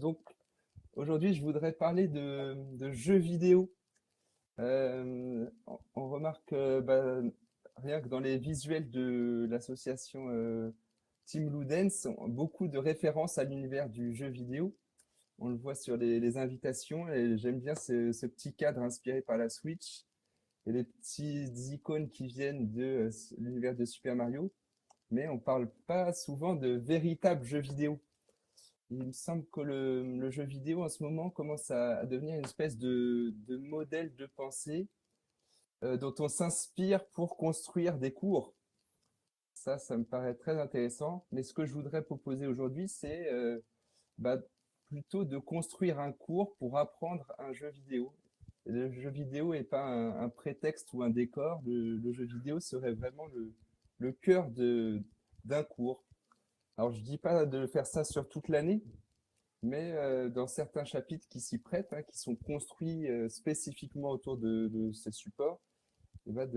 Donc aujourd'hui, je voudrais parler de jeux vidéo. On remarque rien que dans les visuels de l'association Team Ludens, beaucoup de références à l'univers du jeu vidéo. On le voit sur les invitations et j'aime bien ce petit cadre inspiré par la Switch et les petites icônes qui viennent de l'univers de Super Mario. Mais on parle pas souvent de véritables jeux vidéo. Il me semble que le jeu vidéo en ce moment commence à devenir une espèce de modèle de pensée dont on s'inspire pour construire des cours. Ça me paraît très intéressant. Mais ce que je voudrais proposer aujourd'hui, c'est bah, plutôt de construire un cours pour apprendre un jeu vidéo. Et le jeu vidéo n'est pas un prétexte ou un décor. Le jeu vidéo serait vraiment le cœur d'un cours. Alors, je dis pas de faire ça sur toute l'année, mais dans certains chapitres qui s'y prêtent, hein, qui sont construits spécifiquement autour de ces supports, et ben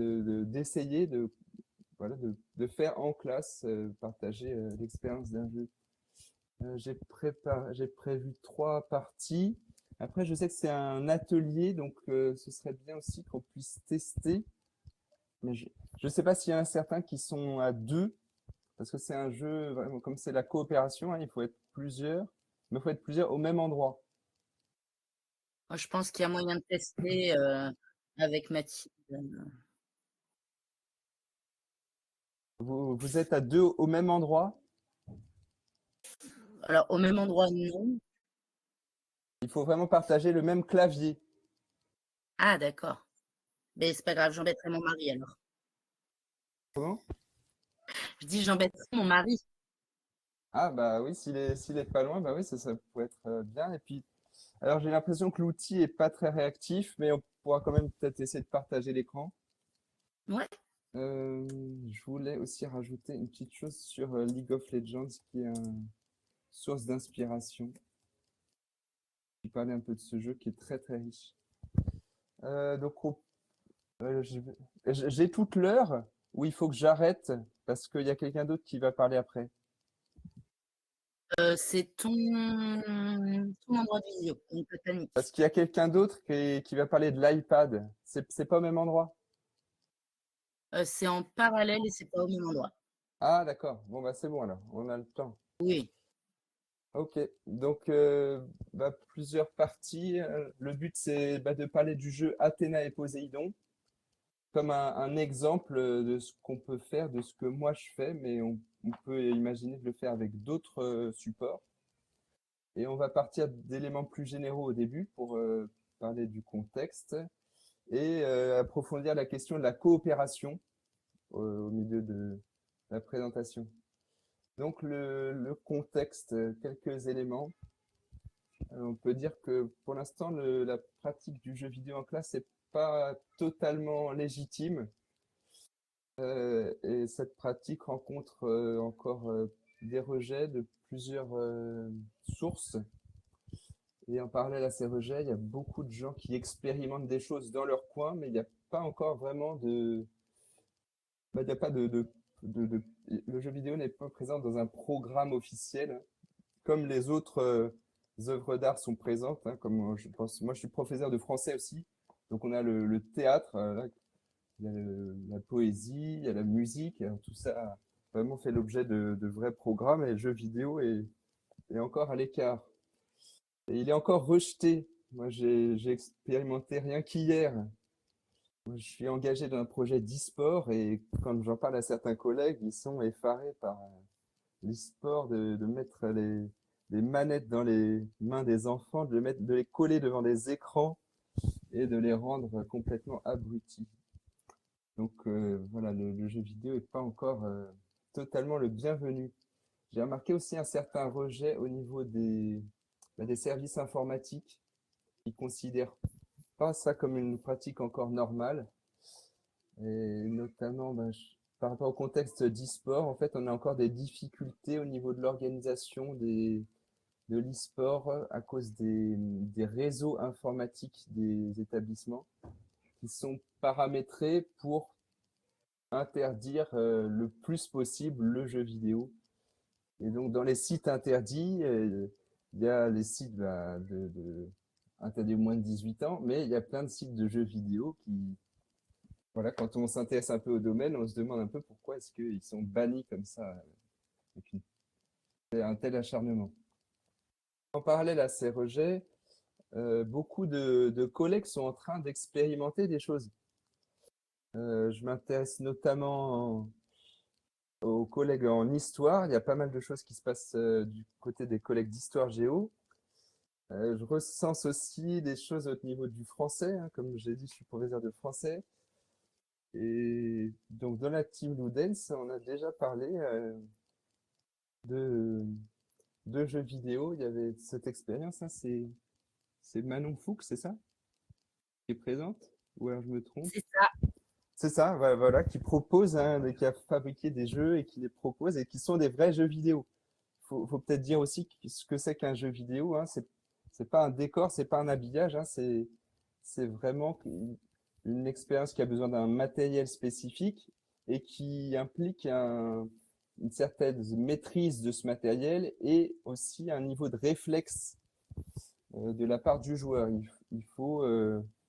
d'essayer voilà, de faire en classe, partager l'expérience d'un jeu. J'ai prévu 3 parties. Après, je sais que c'est un atelier, donc ce serait bien aussi qu'on puisse tester. Mais je ne sais pas s'il y en a certains qui sont à deux, parce que c'est un jeu, vraiment, comme c'est la coopération, hein, il faut être plusieurs, mais il faut être plusieurs au même endroit. Moi, je pense qu'il y a moyen de tester avec Mathilde. Vous êtes à deux au même endroit. Alors, au même endroit, non. Il faut vraiment partager le même clavier. Ah, d'accord. Mais c'est pas grave, j'embêterai mon mari alors. Comment? Je dis, j'embêterai mon mari. Ah bah oui, s'il est pas loin, bah oui, ça pourrait être bien. Et puis, alors j'ai l'impression que l'outil est pas très réactif, mais on pourra quand même peut-être essayer de partager l'écran. Ouais. Euh, je voulais aussi rajouter une petite chose sur League of Legends, qui est une source d'inspiration. Je parlais un peu de ce jeu qui est très très riche. Donc j'ai toute l'heure où il faut que j'arrête parce qu'il y a quelqu'un d'autre qui va parler après. C'est ton endroit de visio, donc Parce Titanic. qu'il y a quelqu'un d'autre qui va parler de l'iPad. C'est pas au même endroit. C'est en parallèle et c'est pas au même endroit. Ah, d'accord. Bon, bah, c'est bon alors. On a le temps. Oui. Ok. Donc, plusieurs parties. Le but, c'est de parler du jeu Athéna et Poséidon comme un exemple de ce qu'on peut faire, de ce que moi je fais, mais on peut imaginer de le faire avec d'autres supports. Et on va partir d'éléments plus généraux au début pour parler du contexte et approfondir la question de la coopération au milieu de la présentation. Donc le contexte, quelques éléments. On peut dire que pour l'instant, la pratique du jeu vidéo en classe n'est pas totalement légitime. Et cette pratique rencontre encore des rejets de plusieurs sources. Et en parallèle à ces rejets, il y a beaucoup de gens qui expérimentent des choses dans leur coin, mais il n'y a pas encore vraiment il n'y a pas le jeu vidéo n'est pas présent dans un programme officiel, comme les autres œuvres d'art sont présentes, hein, comme je pense, moi je suis professeur de français aussi, donc on a le théâtre, là, il y a la poésie, il y a la musique, alors tout ça a vraiment fait l'objet de vrais programmes et le jeu vidéo est encore à l'écart. Et il est encore rejeté. Moi j'ai expérimenté rien qu'hier. Moi, je suis engagé dans un projet d'e-sport et quand j'en parle à certains collègues, ils sont effarés par l'e-sport, de mettre les manettes dans les mains des enfants, de les coller devant des écrans et de les rendre complètement abrutis. Donc voilà, le jeu vidéo n'est pas encore totalement le bienvenu. J'ai remarqué aussi un certain rejet au niveau des services informatiques qui considèrent pas ça comme une pratique encore normale. Et notamment, par rapport au contexte d'e-sport, en fait, on a encore des difficultés au niveau de l'organisation de l'e-sport à cause des réseaux informatiques des établissements qui sont paramétrés pour interdire le plus possible le jeu vidéo. Et donc, dans les sites interdits, Il y a les sites interdits aux moins de 18 ans, mais il y a plein de sites de jeux vidéo qui, voilà, quand on s'intéresse un peu au domaine, on se demande un peu pourquoi est-ce qu'ils sont bannis comme ça, avec un tel acharnement. En parallèle à ces rejets, beaucoup de collègues sont en train d'expérimenter des choses. Je m'intéresse notamment aux collègues en histoire. Il y a pas mal de choses qui se passent du côté des collègues d'histoire géo. Je recense aussi des choses au niveau du français, hein. Comme j'ai dit, je suis professeur de français. Et donc, dans la team Ludens, on a déjà parlé de, de jeux vidéo. Il y avait cette expérience, hein, c'est Manon Fuchs, c'est ça, qui est présente? Ou alors je me trompe? C'est ça. C'est ça, voilà, qui propose, hein, qui a fabriqué des jeux et qui les propose et qui sont des vrais jeux vidéo. Faut peut-être dire aussi ce que c'est qu'un jeu vidéo, hein. C'est pas un décor, c'est pas un habillage, hein, c'est vraiment une expérience qui a besoin d'un matériel spécifique et qui implique une certaine maîtrise de ce matériel et aussi un niveau de réflexe de la part du joueur. Il faut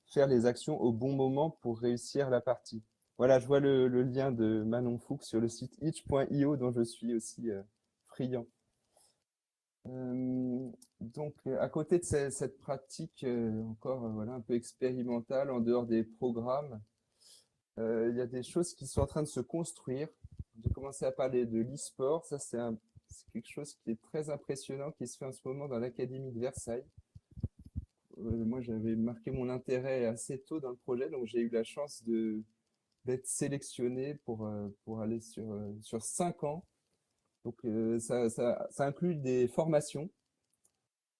faire les actions au bon moment pour réussir la partie. Voilà, je vois le lien de Manon Fuchs sur le site itch.io dont je suis aussi friand. À côté de cette pratique encore voilà, un peu expérimentale en dehors des programmes, il y a des choses qui sont en train de se construire. J'ai commencé à parler de l'e-sport. Ça, c'est quelque chose qui est très impressionnant, qui se fait en ce moment dans l'Académie de Versailles. Moi, j'avais marqué mon intérêt assez tôt dans le projet, donc j'ai eu la chance d'être sélectionné pour aller sur 5 ans. Donc, ça inclut des formations.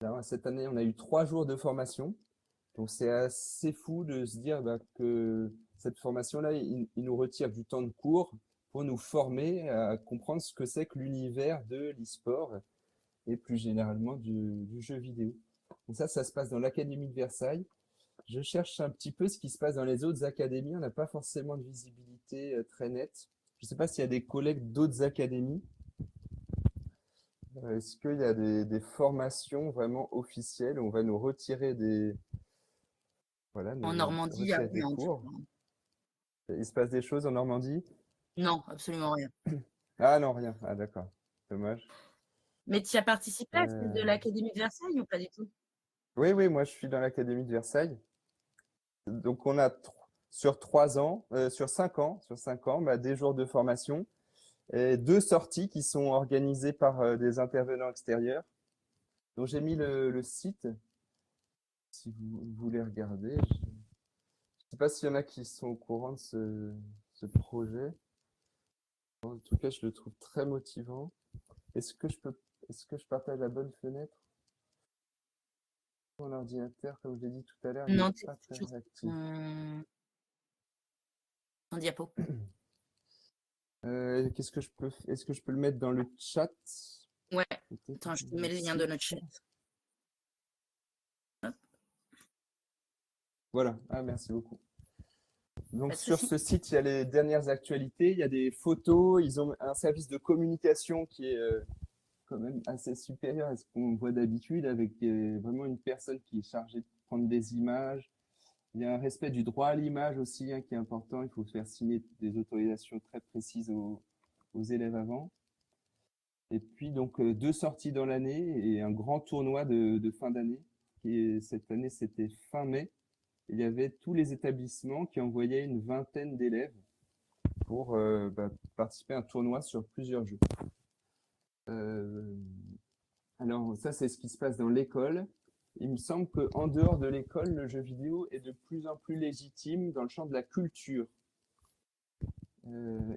Alors, cette année, on a eu 3 jours de formation. Donc, c'est assez fou de se dire que cette formation-là, il nous retire du temps de cours pour nous former à comprendre ce que c'est que l'univers de l'e-sport et plus généralement du jeu vidéo. Donc ça se passe dans l'Académie de Versailles. Je cherche un petit peu ce qui se passe dans les autres académies. On n'a pas forcément de visibilité très nette. Je ne sais pas s'il y a des collègues d'autres académies. Est-ce qu'il y a des formations vraiment officielles où on va nous retirer voilà, En Normandie, il n'y a retirer des rien du cours? tout, hein. Il se passe des choses en Normandie? Non, absolument rien. Ah non, rien. Ah d'accord. Dommage. Mais tu as participé à celle de Euh, l'Académie de Versailles ou pas du tout? Oui, oui, moi je suis dans l'Académie de Versailles. Donc on a sur 3 ans, sur 5 ans, des jours de formation et 2 sorties qui sont organisées par des intervenants extérieurs. Donc j'ai mis le site, si vous voulez regarder. Je ne sais pas s'il y en a qui sont au courant de ce projet. En tout cas, je le trouve très motivant. Est-ce que je partage la bonne fenêtre? Mon ordinateur, comme je l'ai dit tout à l'heure, il n'est Non, tu pas très toujours réactif. ton diapo. Est-ce que je peux le mettre dans le chat? Ouais, Peut-être attends, je te le mets le lien de notre site. chat. Hop, Voilà. Ah, merci beaucoup. Donc pas de sur souci. ce site, il y a les dernières actualités, il y a des photos, ils ont un service de communication qui est quand même assez supérieur à ce qu'on voit d'habitude, avec vraiment une personne qui est chargée de prendre des images. Il y a un respect du droit à l'image aussi, hein, qui est important. Il faut faire signer des autorisations très précises aux élèves avant. Et puis donc 2 sorties dans l'année et un grand tournoi de fin d'année. Cette année, c'était fin mai. Il y avait tous les établissements qui envoyaient une vingtaine d'élèves pour participer à un tournoi sur plusieurs jeux. Euh, alors ça, c'est ce qui se passe dans l'école. Il me semble qu'en dehors de l'école, le jeu vidéo est de plus en plus légitime dans le champ de la culture.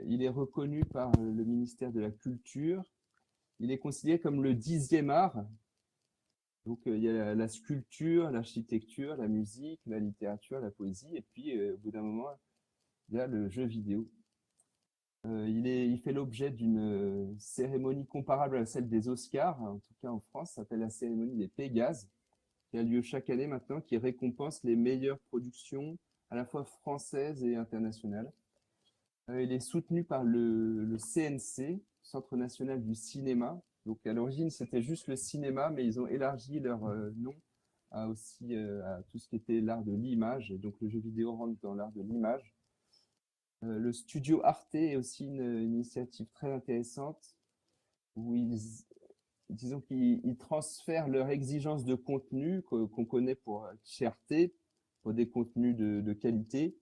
Il est reconnu par le ministère de la Culture. Il est considéré comme le 10e art. Donc il y a la sculpture, l'architecture, la musique, la littérature, la poésie. Et puis au bout d'un moment, il y a le jeu vidéo. Il fait l'objet d'une cérémonie comparable à celle des Oscars, en tout cas en France, ça s'appelle la cérémonie des Pégases, qui a lieu chaque année maintenant, qui récompense les meilleures productions, à la fois françaises et internationales. Il est soutenu par le CNC, Centre national du cinéma. Donc à l'origine, c'était juste le cinéma, mais ils ont élargi leur nom à aussi à tout ce qui était l'art de l'image. Et donc le jeu vidéo rentre dans l'art de l'image. Le studio Arte est aussi une initiative très intéressante où disons qu'ils transfèrent leur exigence de contenu qu'on connaît pour chez Arte, pour des contenus de qualité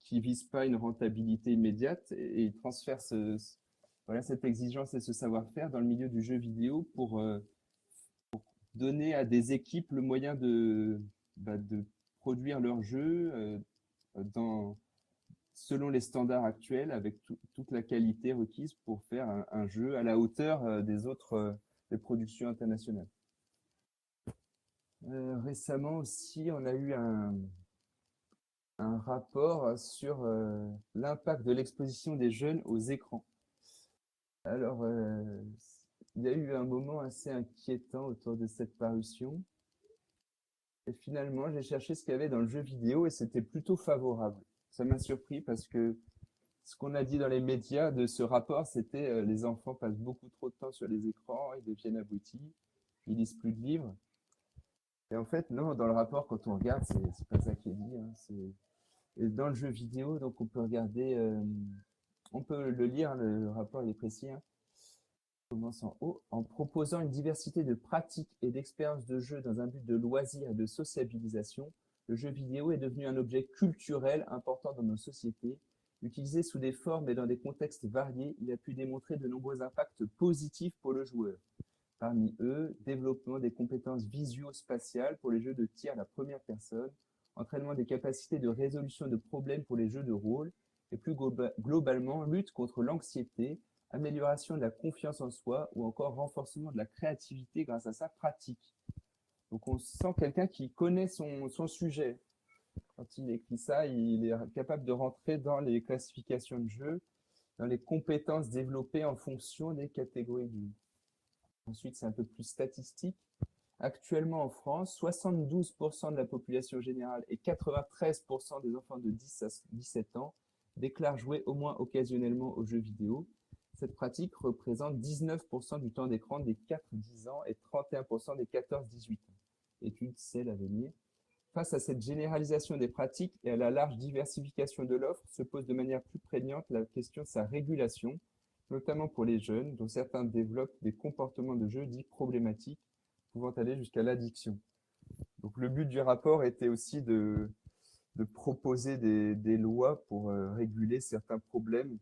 qui visent pas une rentabilité immédiate, et ils transfèrent voilà, cette exigence et ce savoir-faire dans le milieu du jeu vidéo pour donner à des équipes le moyen de produire leurs jeux dans, selon les standards actuels, avec toute la qualité requise pour faire un jeu à la hauteur des autres des productions internationales. Récemment aussi, on a eu un rapport sur l'impact de l'exposition des jeunes aux écrans. Alors, il y a eu un moment assez inquiétant autour de cette parution. Et finalement, j'ai cherché ce qu'il y avait dans le jeu vidéo et c'était plutôt favorable. Ça m'a surpris parce que ce qu'on a dit dans les médias de ce rapport, c'était les enfants passent beaucoup trop de temps sur les écrans, ils deviennent abrutis, ils lisent plus de livres. Et en fait, non, dans le rapport, quand on regarde, c'est pas ça qui est dit, hein, et dans le jeu vidéo, donc on peut regarder, on peut le lire, le rapport il est précis, hein. On commence en haut. En proposant une diversité de pratiques et d'expériences de jeu dans un but de loisir et de sociabilisation, le jeu vidéo est devenu un objet culturel important dans nos sociétés. Utilisé sous des formes et dans des contextes variés, il a pu démontrer de nombreux impacts positifs pour le joueur. Parmi eux, développement des compétences visuo-spatiales pour les jeux de tir à la première personne, entraînement des capacités de résolution de problèmes pour les jeux de rôle, et plus globalement, lutte contre l'anxiété, amélioration de la confiance en soi ou encore renforcement de la créativité grâce à sa pratique. Donc on sent quelqu'un qui connaît son sujet. Quand il écrit ça, il est capable de rentrer dans les classifications de jeux, dans les compétences développées en fonction des catégories de jeux. Ensuite, c'est un peu plus statistique. Actuellement en France, 72% de la population générale et 93% des enfants de 10 à 17 ans déclarent jouer au moins occasionnellement aux jeux vidéo. Cette pratique représente 19% du temps d'écran des 4-10 ans et 31% des 14-18 ans. Étude celle à venir. Face à cette généralisation des pratiques et à la large diversification de l'offre, se pose de manière plus prégnante la question de sa régulation, notamment pour les jeunes, dont certains développent des comportements de jeu dits problématiques, pouvant aller jusqu'à l'addiction. Donc le but du rapport était aussi de proposer des lois pour réguler certains problèmes.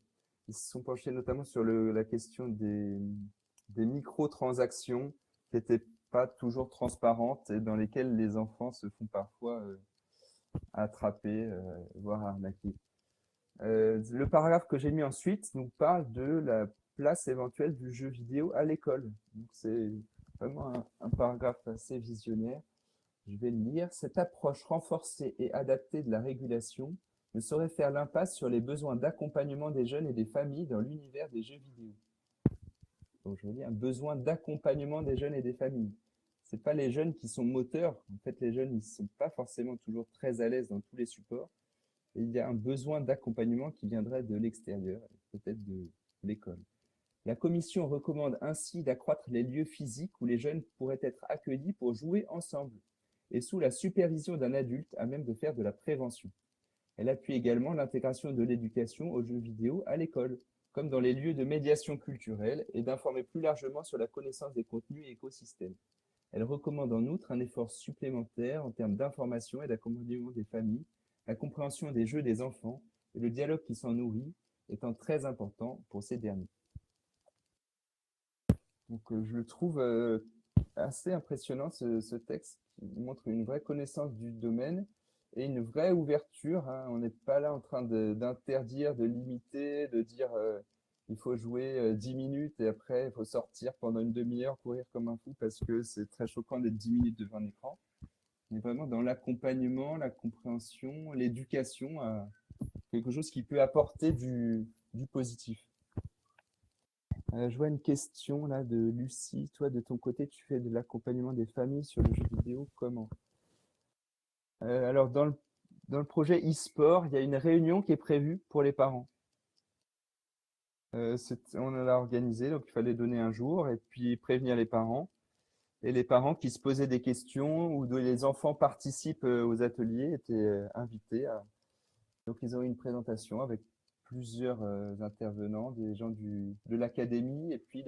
Ils se sont penchés notamment sur la question des microtransactions qui n'étaient pas toujours transparentes et dans lesquelles les enfants se font parfois attraper, voire arnaquer. Le paragraphe que j'ai mis ensuite nous parle de la place éventuelle du jeu vidéo à l'école. C'est vraiment un paragraphe assez visionnaire. Je vais le lire. Cette approche renforcée et adaptée de la régulation ne saurait faire l'impasse sur les besoins d'accompagnement des jeunes et des familles dans l'univers des jeux vidéo. Donc je vais dire un besoin d'accompagnement des jeunes et des familles. Ce n'est pas les jeunes qui sont moteurs. En fait, les jeunes, ils ne sont pas forcément toujours très à l'aise dans tous les supports. Et il y a un besoin d'accompagnement qui viendrait de l'extérieur, peut-être de l'école. La Commission recommande ainsi d'accroître les lieux physiques où les jeunes pourraient être accueillis pour jouer ensemble et sous la supervision d'un adulte à même de faire de la prévention. Elle appuie également l'intégration de l'éducation aux jeux vidéo à l'école, comme dans les lieux de médiation culturelle, et d'informer plus largement sur la connaissance des contenus et écosystèmes. Elle recommande en outre un effort supplémentaire en termes d'information et d'accompagnement des familles, la compréhension des jeux des enfants et le dialogue qui s'en nourrit étant très important pour ces derniers. Donc je le trouve assez impressionnant ce texte qui montre une vraie connaissance du domaine et une vraie ouverture, hein. On n'est pas là en train d'interdire, de limiter, de dire il faut jouer 10 minutes et après il faut sortir pendant une demi-heure, courir comme un fou parce que c'est très choquant d'être 10 minutes devant un écran. On est vraiment dans l'accompagnement, la compréhension, l'éducation à quelque chose qui peut apporter du positif. Je vois une question là de Lucie. Toi, de ton côté, tu fais de l'accompagnement des familles sur le jeu vidéo, comment? Alors, dans le projet e-sport, il y a une réunion qui est prévue pour les parents. On l'a organisé, donc il fallait donner un jour et puis prévenir les parents. Et les parents qui se posaient des questions ou dont les enfants participent aux ateliers étaient invités. Donc ils ont eu une présentation avec plusieurs intervenants, des gens de l'académie et puis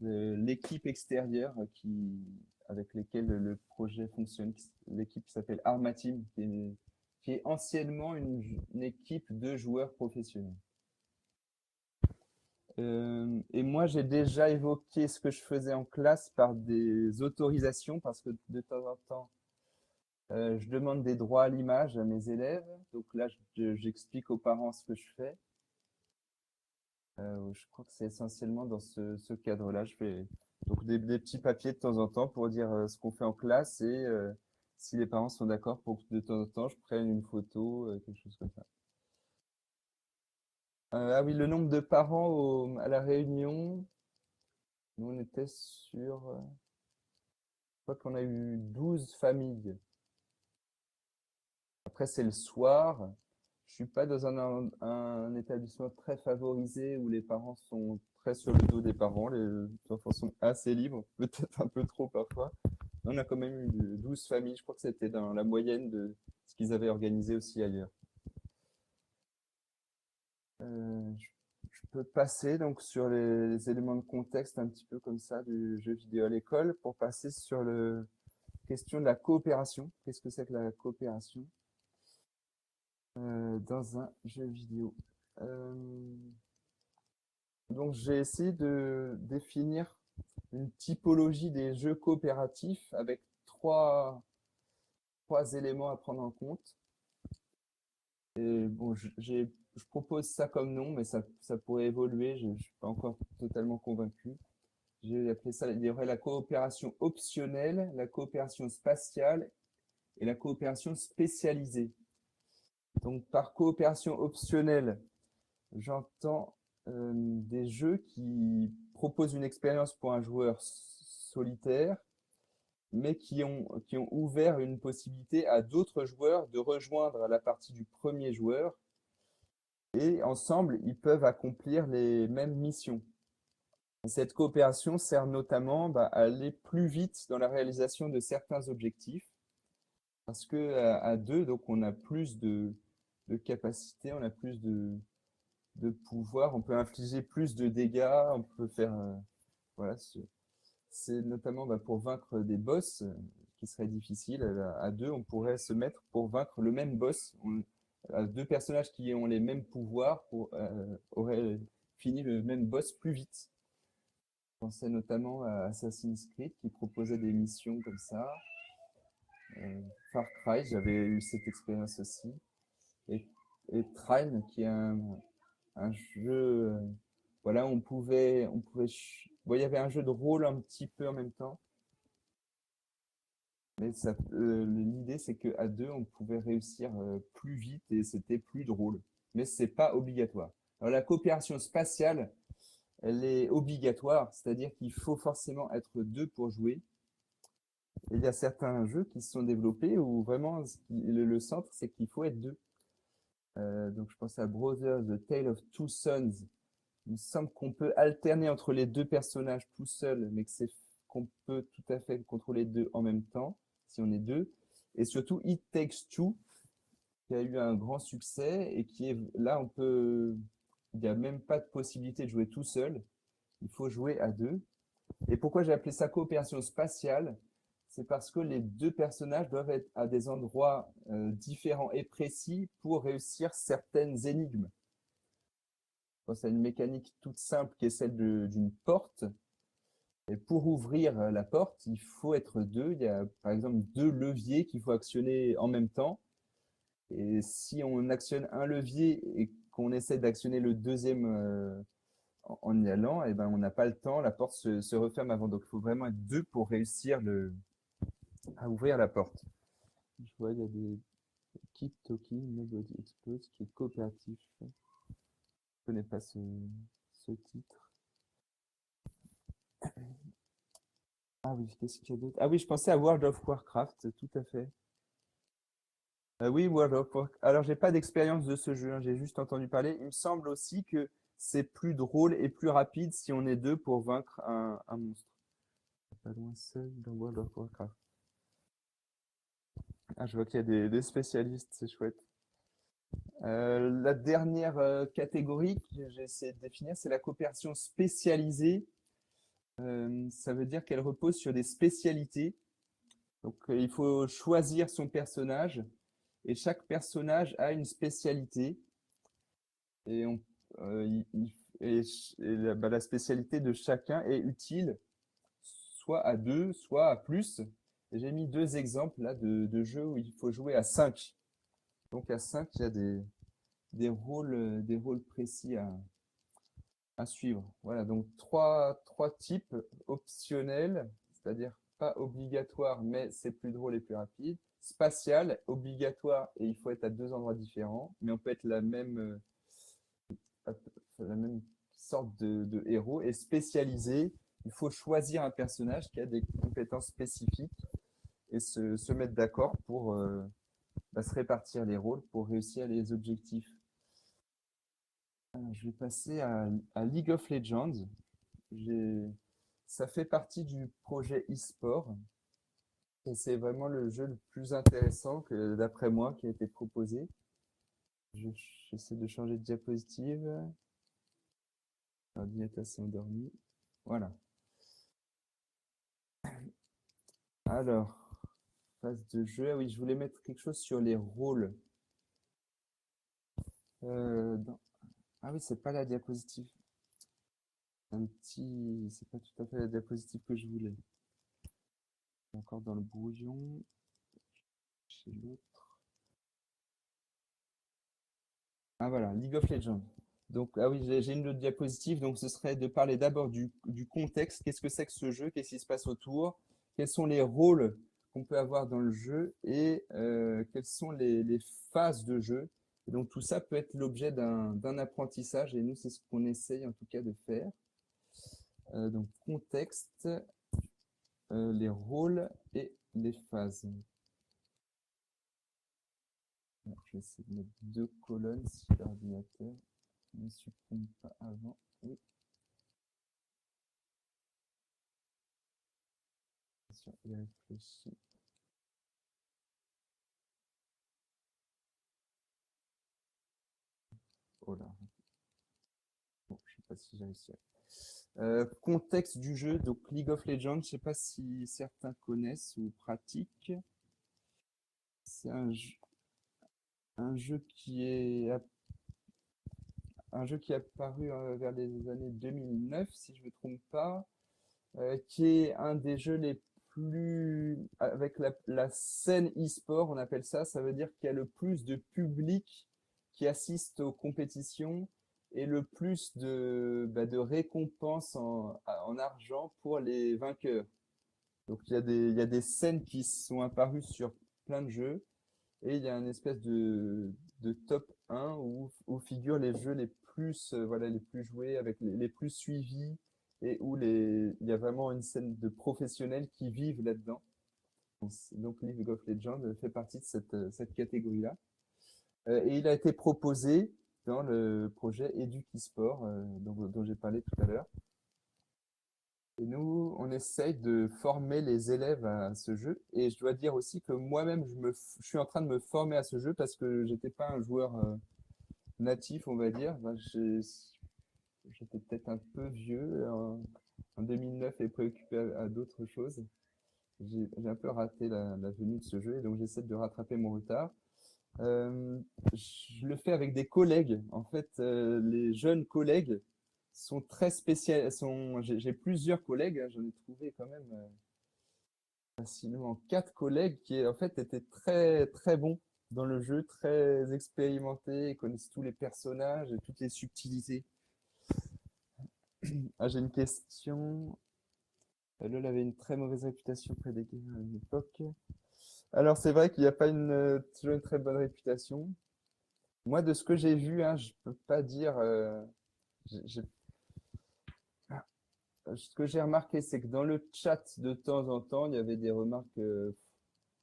l'équipe extérieure avec lesquelles le projet fonctionne. L'équipe qui s'appelle Arma Team, qui est anciennement une équipe de joueurs professionnels. Et moi, j'ai déjà évoqué ce que je faisais en classe par des autorisations, parce que de temps en temps, je demande des droits à l'image à mes élèves. Donc là, j'explique aux parents ce que je fais. Je crois que c'est essentiellement dans ce cadre-là. Je fais donc des petits papiers de temps en temps pour dire ce qu'on fait en classe et si les parents sont d'accord pour que de temps en temps, je prenne une photo, quelque chose comme ça. Ah oui, le nombre de parents à la réunion, nous on était sur, je crois qu'on a eu 12 familles. Après, c'est le soir. Je suis pas dans un établissement très favorisé où les parents sont très sur le dos des parents. Les enfants sont assez libres, peut-être un peu trop parfois. On a quand même eu 12 familles. Je crois que c'était dans la moyenne de ce qu'ils avaient organisé aussi ailleurs. Je peux passer donc sur les éléments de contexte un petit peu comme ça du jeu vidéo à l'école pour passer sur la question de la coopération. Qu'est-ce que c'est que la coopération dans un jeu vidéo? Donc j'ai essayé de définir une typologie des jeux coopératifs avec trois éléments à prendre en compte. Et bon, je propose ça comme nom, mais ça pourrait évoluer. Je ne suis pas encore totalement convaincu. J'ai appelé ça, il y aurait la coopération optionnelle, la coopération spatiale et la coopération spécialisée. Donc par coopération optionnelle, j'entends des jeux qui proposent une expérience pour un joueur solitaire, mais qui ont ouvert une possibilité à d'autres joueurs de rejoindre la partie du premier joueur. Et ensemble, ils peuvent accomplir les mêmes missions. Cette coopération sert notamment à aller plus vite dans la réalisation de certains objectifs, parce que à deux, donc on a plus de capacité, on a plus de pouvoir, on peut infliger plus de dégâts, on peut faire voilà, c'est notamment pour vaincre des boss qui seraient difficiles. À deux, on pourrait se mettre pour vaincre le même boss. Deux personnages qui ont les mêmes pouvoirs auraient fini le même boss plus vite. Je pensais notamment à Assassin's Creed qui proposait des missions comme ça. Far Cry, j'avais eu cette expérience aussi. Et, et Trine, qui est un jeu, voilà, bon, il y avait un jeu de rôle un petit peu en même temps. Mais l'idée, c'est qu'à deux, on pouvait réussir plus vite et c'était plus drôle. Mais c'est pas obligatoire. Alors, la coopération spatiale, elle est obligatoire, c'est-à-dire qu'il faut forcément être deux pour jouer. Et il y a certains jeux qui se sont développés où vraiment le centre, c'est qu'il faut être deux. Donc, je pense à Brothers, The Tale of Two Sons. Il me semble qu'on peut alterner entre les deux personnages tout seul, mais qu'on peut tout à fait contrôler deux en même temps, si on est deux. Et surtout, It Takes Two, qui a eu un grand succès et qui est là, il n'y a même pas de possibilité de jouer tout seul. Il faut jouer à deux. Et pourquoi j'ai appelé ça coopération spatiale? C'est parce que les deux personnages doivent être à des endroits différents et précis pour réussir certaines énigmes. Je pense à une mécanique toute simple qui est celle d'une porte. Et pour ouvrir la porte, il faut être deux. Il y a par exemple deux leviers qu'il faut actionner en même temps. Et si on actionne un levier et qu'on essaie d'actionner le deuxième en y allant, et ben on n'a pas le temps, la porte se referme avant. Donc il faut vraiment être deux pour réussir à ouvrir la porte. Je vois, il y a des Keep Talking, Nobody Explodes, qui est coopératif. Je ne connais pas ce titre. Ah oui, qu'est-ce qu'il y a d'autre? Ah oui, je pensais à World of Warcraft, tout à fait. Oui, World of Warcraft. Alors, j'ai pas d'expérience de ce jeu, hein, j'ai juste entendu parler. Il me semble aussi que c'est plus drôle et plus rapide si on est deux pour vaincre un monstre. Pas loin seul dans World of Warcraft. Ah, je vois qu'il y a des spécialistes, c'est chouette. La dernière catégorie que j'ai essayé de définir, c'est la coopération spécialisée. Ça veut dire qu'elle repose sur des spécialités. Donc, il faut choisir son personnage et chaque personnage a une spécialité. Et, la spécialité de chacun est utile soit à deux, soit à plus. Et j'ai mis deux exemples là de jeux où il faut jouer à 5. Donc à 5, il y a des rôles précis à suivre. Voilà, donc trois types optionnels, c'est-à-dire pas obligatoire, mais c'est plus drôle et plus rapide. Spatial, obligatoire et il faut être à deux endroits différents, mais on peut être la même sorte de héros. Et spécialisé, il faut choisir un personnage qui a des compétences spécifiques et se mettre d'accord pour se répartir les rôles pour réussir les objectifs. Alors, je vais passer à League of Legends. Ça fait partie du projet e-sport et c'est vraiment le jeu le plus intéressant que, d'après moi, qui a été proposé. J'essaie de changer de diapositive. L'ordinateur s'est endormi. Voilà. Alors, phase de jeu. Ah oui, je voulais mettre quelque chose sur les rôles. Ah oui, c'est pas la diapositive. C'est pas tout à fait la diapositive que je voulais. Encore dans le brouillon. Chez l'autre. Ah voilà, League of Legends. Donc, ah oui, j'ai une autre diapositive. Donc, ce serait de parler d'abord du contexte. Qu'est-ce que c'est que ce jeu? Qu'est-ce qui se passe autour? Quels sont les rôles qu'on peut avoir dans le jeu? Et quelles sont les phases de jeu? Et donc, tout ça peut être l'objet d'un apprentissage. Et nous, c'est ce qu'on essaye en tout cas de faire. Donc, contexte, les rôles et les phases. Je vais essayer de mettre deux colonnes si l'ordinateur ne supprime pas avant. Oui. Il réfléchit. Oh là. Bon, je ne sais pas si j'ai réussi. Contexte du jeu, donc League of Legends, je ne sais pas si certains connaissent ou pratiquent. C'est un jeu qui est apparu vers les années 2009, si je ne me trompe pas, qui est un des jeux les plus avec la scène e-sport, on appelle ça. Ça veut dire qu'il y a le plus de public qui assiste aux compétitions et le plus de récompenses en argent pour les vainqueurs. Donc il y a des scènes qui sont apparues sur plein de jeux et il y a une espèce de top 1 où figurent les jeux les plus, voilà, les plus joués, avec les plus suivis et où il y a vraiment une scène de professionnels qui vivent là-dedans. Donc League of Legends fait partie de cette catégorie-là. Et il a été proposé dans le projet Eduki-Sport dont j'ai parlé tout à l'heure. Et nous, on essaye de former les élèves à ce jeu. Et je dois dire aussi que moi-même, je suis en train de me former à ce jeu parce que j'étais pas un joueur natif, on va dire. Ben, j'étais peut-être un peu vieux en 2009 et préoccupé à d'autres choses. J'ai un peu raté la venue de ce jeu et donc j'essaie de rattraper mon retard. Je le fais avec des collègues. En fait, les jeunes collègues sont très spécial. J'ai plusieurs collègues, hein, j'en ai trouvé quand même facilement quatre collègues qui en fait étaient très très bons dans le jeu, très expérimentés, ils connaissent tous les personnages et toutes les subtilités. Ah, j'ai une question. LoL avait une très mauvaise réputation près des gamers à une époque. Alors c'est vrai qu'il n'y a pas toujours une très bonne réputation. Moi, de ce que j'ai vu, hein, je peux pas dire. Ce que j'ai remarqué, c'est que dans le chat, de temps en temps, il y avait des remarques,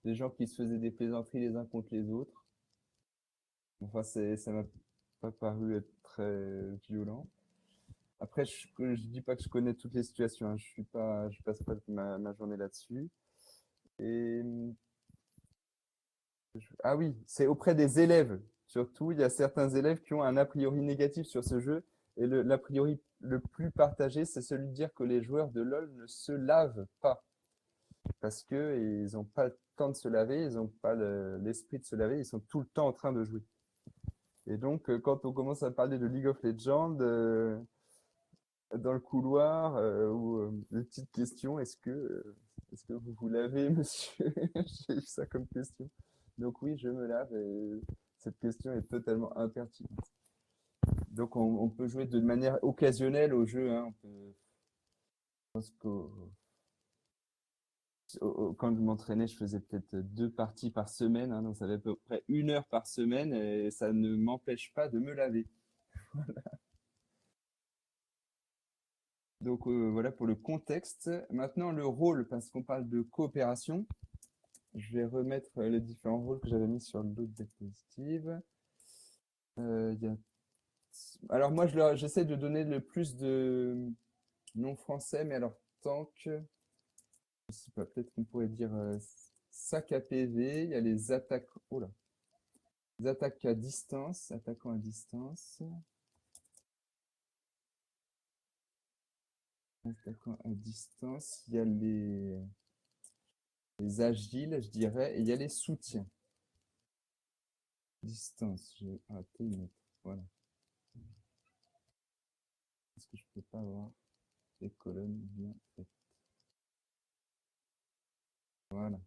des gens qui se faisaient des plaisanteries les uns contre les autres. Enfin, ça m'a pas paru être très violent. Après, je dis pas que je connais toutes les situations, hein. Je passe pas ma journée là-dessus. Et ah oui, c'est auprès des élèves. Surtout, il y a certains élèves qui ont un a priori négatif sur ce jeu. Et l'a priori le plus partagé, c'est celui de dire que les joueurs de LoL ne se lavent pas. Parce qu'ils n'ont pas le temps de se laver, ils n'ont pas l'esprit de se laver, ils sont tout le temps en train de jouer. Et donc, quand on commence à parler de League of Legends, dans le couloir, ou des petites questions, est-ce que vous vous lavez, monsieur? J'ai eu ça comme question. Donc oui, je me lave et cette question est totalement impertinente. Donc on peut jouer de manière occasionnelle au jeu, hein. Je pense quand je m'entraînais, je faisais peut-être 2 parties par semaine, hein, donc ça fait à peu près 1 heure par semaine et ça ne m'empêche pas de me laver. Donc voilà pour le contexte. Maintenant le rôle, parce qu'on parle de coopération. Je vais remettre les différents rôles que j'avais mis sur l'autre diapositive. Il y a... Alors moi, j'essaie de donner le plus de noms français, mais alors tant que, je sais pas, peut-être qu'on pourrait dire sac à PV, il y a les attaques, oh là, les attaques à distance, attaquants à distance, attaquants à distance, il y a les agiles, je dirais, et il y a les soutiens. Distance, j'ai raté une autre, voilà. Est-ce que je peux pas avoir les colonnes bien faites? Voilà.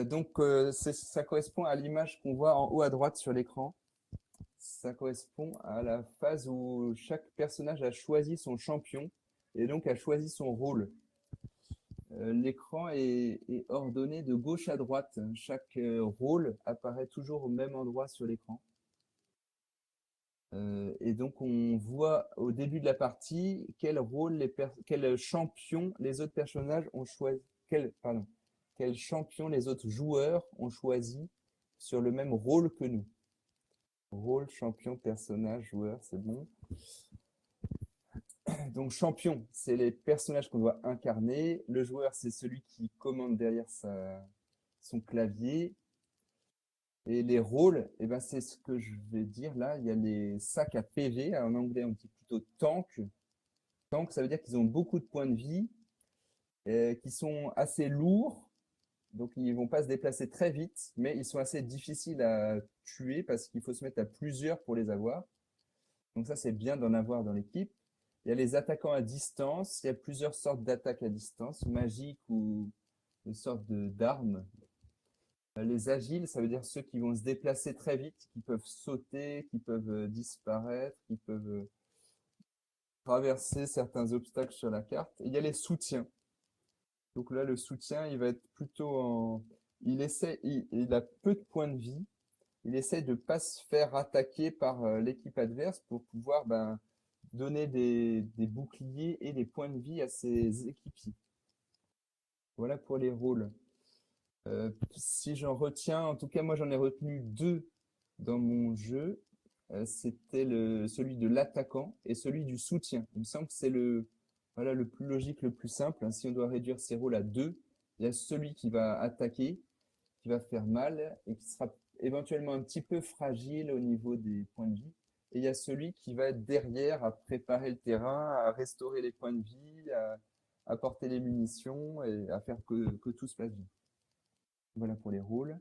Donc, ça correspond à l'image qu'on voit en haut à droite sur l'écran. Ça correspond à la phase où chaque personnage a choisi son champion et donc a choisi son rôle. L'écran est ordonné de gauche à droite. Chaque rôle apparaît toujours au même endroit sur l'écran. Et donc, on voit au début de la partie quel rôle, quel champion les autres personnages ont choisi. Quel champion les autres joueurs ont choisi sur le même rôle que nous. Rôle, champion, personnage, joueur, c'est bon. Donc, champion, c'est les personnages qu'on doit incarner. Le joueur, c'est celui qui commande derrière son clavier. Et les rôles, eh ben, c'est ce que je vais dire là. Il y a les sacs à PV. En anglais, on dit plutôt tank. Tank, ça veut dire qu'ils ont beaucoup de points de vie, qui sont assez lourds. Donc, ils ne vont pas se déplacer très vite, mais ils sont assez difficiles à tuer parce qu'il faut se mettre à plusieurs pour les avoir. Donc ça, c'est bien d'en avoir dans l'équipe. Il y a les attaquants à distance. Il y a plusieurs sortes d'attaques à distance, magiques ou une sorte d'armes. Les agiles, ça veut dire ceux qui vont se déplacer très vite, qui peuvent sauter, qui peuvent disparaître, qui peuvent traverser certains obstacles sur la carte. Et il y a les soutiens. Donc là, le soutien, il va être plutôt en... il a peu de points de vie. Il essaie de ne pas se faire attaquer par l'équipe adverse pour pouvoir donner des boucliers et des points de vie à ses équipiers. Voilà pour les rôles. Si j'en retiens, en tout cas, moi j'en ai retenu 2 dans mon jeu. C'était celui de l'attaquant et celui du soutien. Il me semble que c'est voilà, le plus logique, le plus simple. Si on doit réduire ses rôles à 2, il y a celui qui va attaquer, qui va faire mal et qui sera éventuellement un petit peu fragile au niveau des points de vie. Et il y a celui qui va être derrière à préparer le terrain, à restaurer les points de vie, à apporter les munitions et à faire que tout se passe bien. Voilà pour les rôles.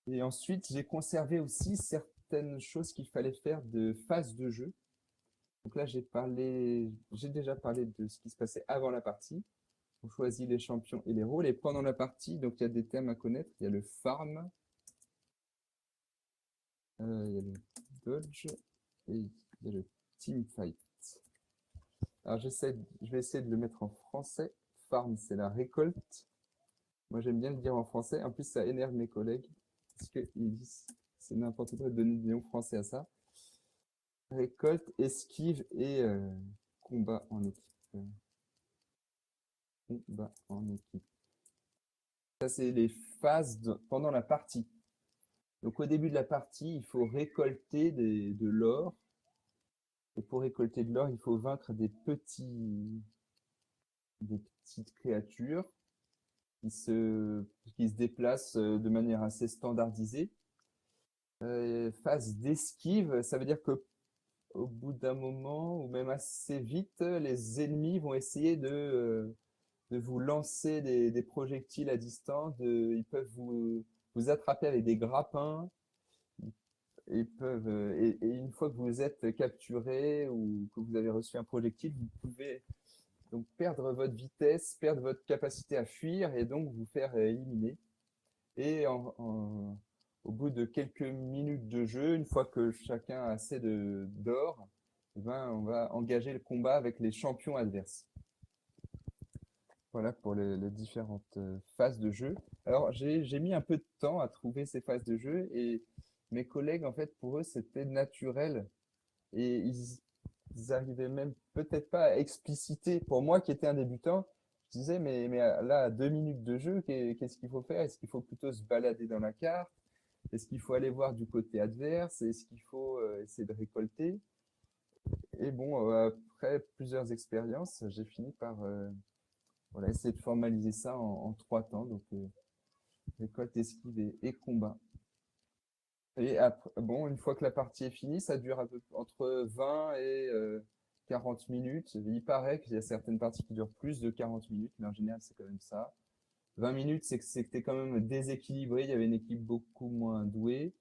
Et ensuite, j'ai conservé aussi certaines choses qu'il fallait faire de phase de jeu. Donc là, j'ai déjà parlé de ce qui se passait avant la partie. On choisit les champions et les rôles. Et pendant la partie, donc il y a des thèmes à connaître. Il y a le farm, il y a le dodge et il y a le teamfight. Alors je vais essayer de le mettre en français. Farm, c'est la récolte. Moi, j'aime bien le dire en français. En plus, ça énerve mes collègues parce qu'ils disent c'est n'importe quoi de donner des noms français à ça. Récolte, esquive et combat en équipe. Combat en équipe. Ça, c'est les phases pendant la partie. Donc, au début de la partie, il faut récolter de l'or Et pour récolter de l'or, il faut vaincre des petites créatures qui se, qui se déplacent de manière assez standardisée. Phase d'esquive, ça veut dire que au bout d'un moment, ou même assez vite, les ennemis vont essayer de vous lancer des projectiles à distance. Ils peuvent vous attraper avec des grappins. Et une fois que vous êtes capturé ou que vous avez reçu un projectile, vous pouvez donc perdre votre vitesse, perdre votre capacité à fuir et donc vous faire éliminer. Et au bout de quelques minutes de jeu, une fois que chacun a assez d'or, eh ben, on va engager le combat avec les champions adverses. Voilà pour les différentes phases de jeu. Alors, j'ai mis un peu de temps à trouver ces phases de jeu et mes collègues, en fait, pour eux, c'était naturel et ils arrivaient même peut-être pas à expliciter. Pour moi, qui étais un débutant, je disais, mais là, à 2 minutes de jeu, qu'est-ce qu'il faut faire? Est-ce qu'il faut plutôt se balader dans la carte? Est-ce qu'il faut aller voir du côté adverse? Est-ce qu'il faut essayer de récolter? Et bon, après plusieurs expériences, j'ai fini par voilà, essayer de formaliser ça en 3 temps. Donc, récolte, esquive et combat. Et après, bon, une fois que la partie est finie, ça dure entre 20 et 40 minutes. Il paraît qu'il y a certaines parties qui durent plus de 40 minutes, mais en général, c'est quand même ça. 20 minutes, c'est que c'était quand même déséquilibré. Il y avait une équipe beaucoup moins douée.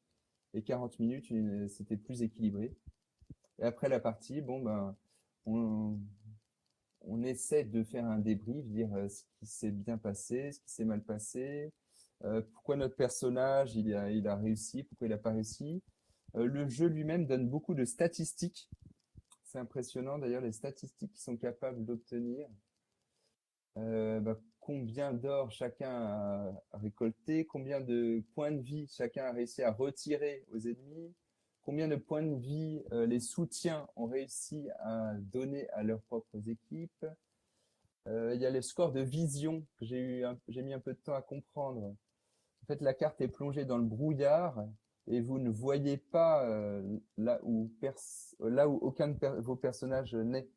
Et 40 minutes, c'était plus équilibré. Et après la partie, bon, ben, on, on essaie de faire un débrief, dire ce qui s'est bien passé, ce qui s'est mal passé, pourquoi notre personnage il a réussi, pourquoi il n'a pas réussi. Le jeu lui-même donne beaucoup de statistiques. C'est impressionnant d'ailleurs les statistiques qu'ils sont capables d'obtenir. Combien d'or chacun a récolté, combien de points de vie chacun a réussi à retirer aux ennemis, combien de points de vie les soutiens ont réussi à donner à leurs propres équipes. Il y a les scores de vision que j'ai mis un peu de temps à comprendre. En fait, la carte est plongée dans le brouillard et vous ne voyez pas là où aucun de vos personnages n'est.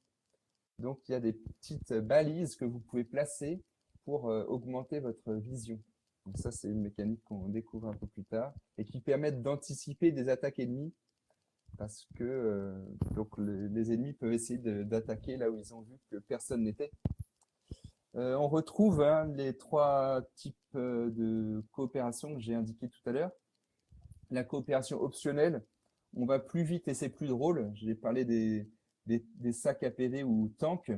Donc, il y a des petites balises que vous pouvez placer pour augmenter votre vision. Donc ça, c'est une mécanique qu'on découvre un peu plus tard et qui permet d'anticiper des attaques ennemies parce que donc les ennemis peuvent essayer d'attaquer là où ils ont vu que personne n'était. On retrouve les 3 types de coopération que j'ai indiqué tout à l'heure. La coopération optionnelle, on va plus vite et c'est plus drôle. J'ai parlé des sacs à PV ou tanks.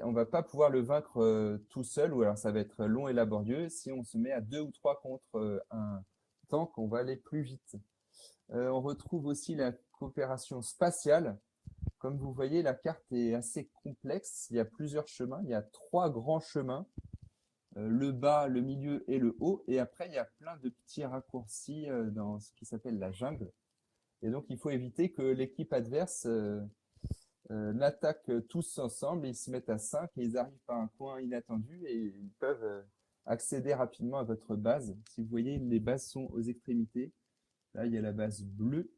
On va pas pouvoir le vaincre tout seul, ou alors ça va être long et laborieux. Si on se met à 2 ou 3 contre un tank, on va aller plus vite. On retrouve aussi la coopération spatiale. Comme vous voyez, la carte est assez complexe. Il y a plusieurs chemins. Il y a 3 grands chemins. Le bas, le milieu et le haut. Et après, il y a plein de petits raccourcis dans ce qui s'appelle la jungle. Et donc, il faut éviter que l'équipe adverse n'attaquent tous ensemble, ils se mettent à 5 et ils arrivent par un coin inattendu et ils peuvent accéder rapidement à votre base. Si vous voyez, les bases sont aux extrémités. Là, il y a la base bleue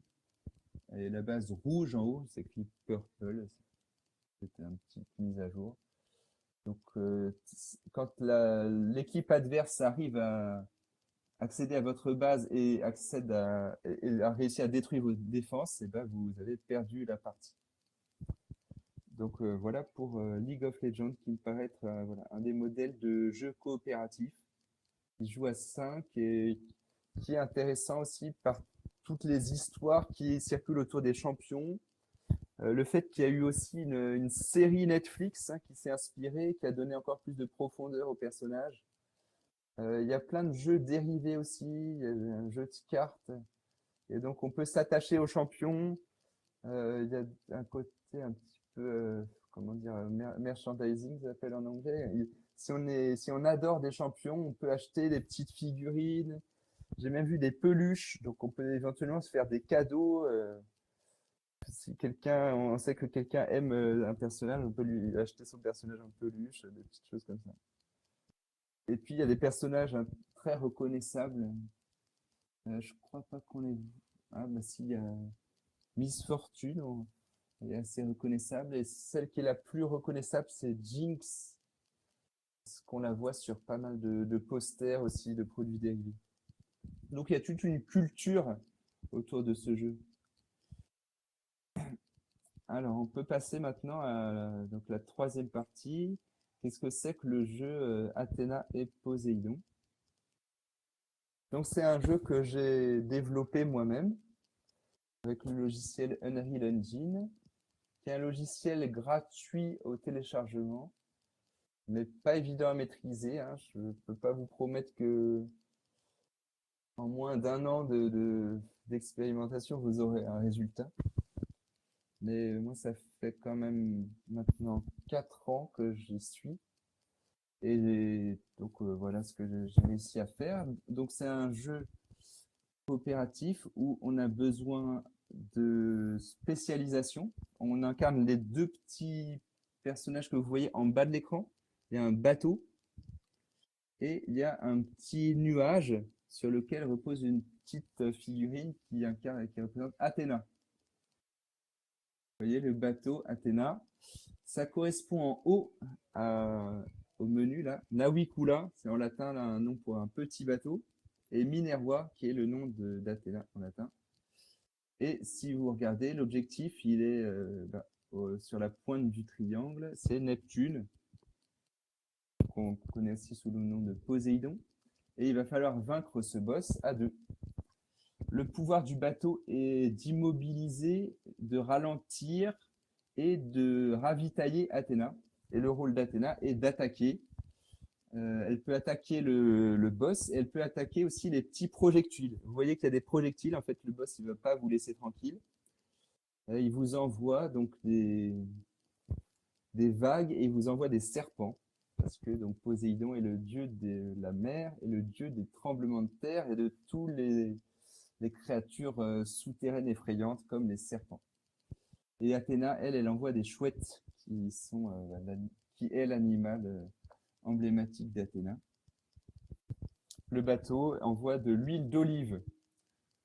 et la base rouge en haut, c'est écrit Purple. C'était une petite mise à jour. Donc, quand l'équipe adverse arrive à accéder à votre base et a réussi à détruire vos défenses, et ben vous avez perdu la partie. Donc voilà pour League of Legends qui me paraît être voilà, un des modèles de jeu coopératif qui joue à 5 et qui est intéressant aussi par toutes les histoires qui circulent autour des champions. Le fait qu'il y a eu aussi une série Netflix qui s'est inspirée, qui a donné encore plus de profondeur au personnage. Il y a plein de jeux dérivés aussi, il y a un jeu de cartes. Et donc on peut s'attacher aux champions. Il y a un côté un petit peu, comment dire, merchandising, ça s'appelle en anglais. Si on adore des champions, on peut acheter des petites figurines. J'ai même vu des peluches, donc on peut éventuellement se faire des cadeaux. Si on sait que quelqu'un aime un personnage, on peut lui acheter son personnage en peluche, des petites choses comme ça. Et puis il y a des personnages très reconnaissables. Je crois pas qu'on les. Ah bah si, il y a Miss Fortune. est assez reconnaissable. Et celle qui est la plus reconnaissable, c'est Jinx, parce qu'on la voit sur pas mal de posters aussi, de produits dérivés. Donc il y a toute une culture autour de ce jeu. Alors, on peut passer maintenant à donc, la troisième partie. Qu'est-ce que c'est que le jeu Athéna et Poséidon? Donc, c'est un jeu que j'ai développé moi-même avec le logiciel Unreal Engine, qui est un logiciel gratuit au téléchargement, mais pas évident à maîtriser, hein. Je ne peux pas vous promettre que en moins d'un an d'expérimentation, vous aurez un résultat. Mais moi, ça fait quand même maintenant 4 ans que j'y suis. Et donc, voilà ce que j'ai réussi à faire. Donc, c'est un jeu coopératif où on a besoin de spécialisation. On incarne les deux petits personnages que vous voyez en bas de l'écran. Il y a un bateau et il y a un petit nuage sur lequel repose une petite figurine qui incarne, qui représente Athéna. Vous voyez le bateau Athéna. Ça correspond en haut au menu là. Navicula, c'est en latin là, un nom pour un petit bateau. Et Minerva, qui est le nom d'Athéna en latin. Et si vous regardez, l'objectif, il est sur la pointe du triangle, c'est Neptune, qu'on connaît aussi sous le nom de Poséidon. Et il va falloir vaincre ce boss à deux. Le pouvoir du bateau est d'immobiliser, de ralentir et de ravitailler Athéna. Et le rôle d'Athéna est d'attaquer. Elle peut attaquer le boss et elle peut attaquer aussi les petits projectiles. Vous voyez qu'il y a des projectiles. En fait, le boss, il ne va pas vous laisser tranquille. Il vous envoie donc des vagues et il vous envoie des serpents. Parce que donc, Poséidon est le dieu de la mer et le dieu des tremblements de terre et de tous les créatures souterraines effrayantes comme les serpents. Et Athéna, elle envoie des chouettes qui est l'animal emblématique d'Athéna. Le bateau envoie de l'huile d'olive.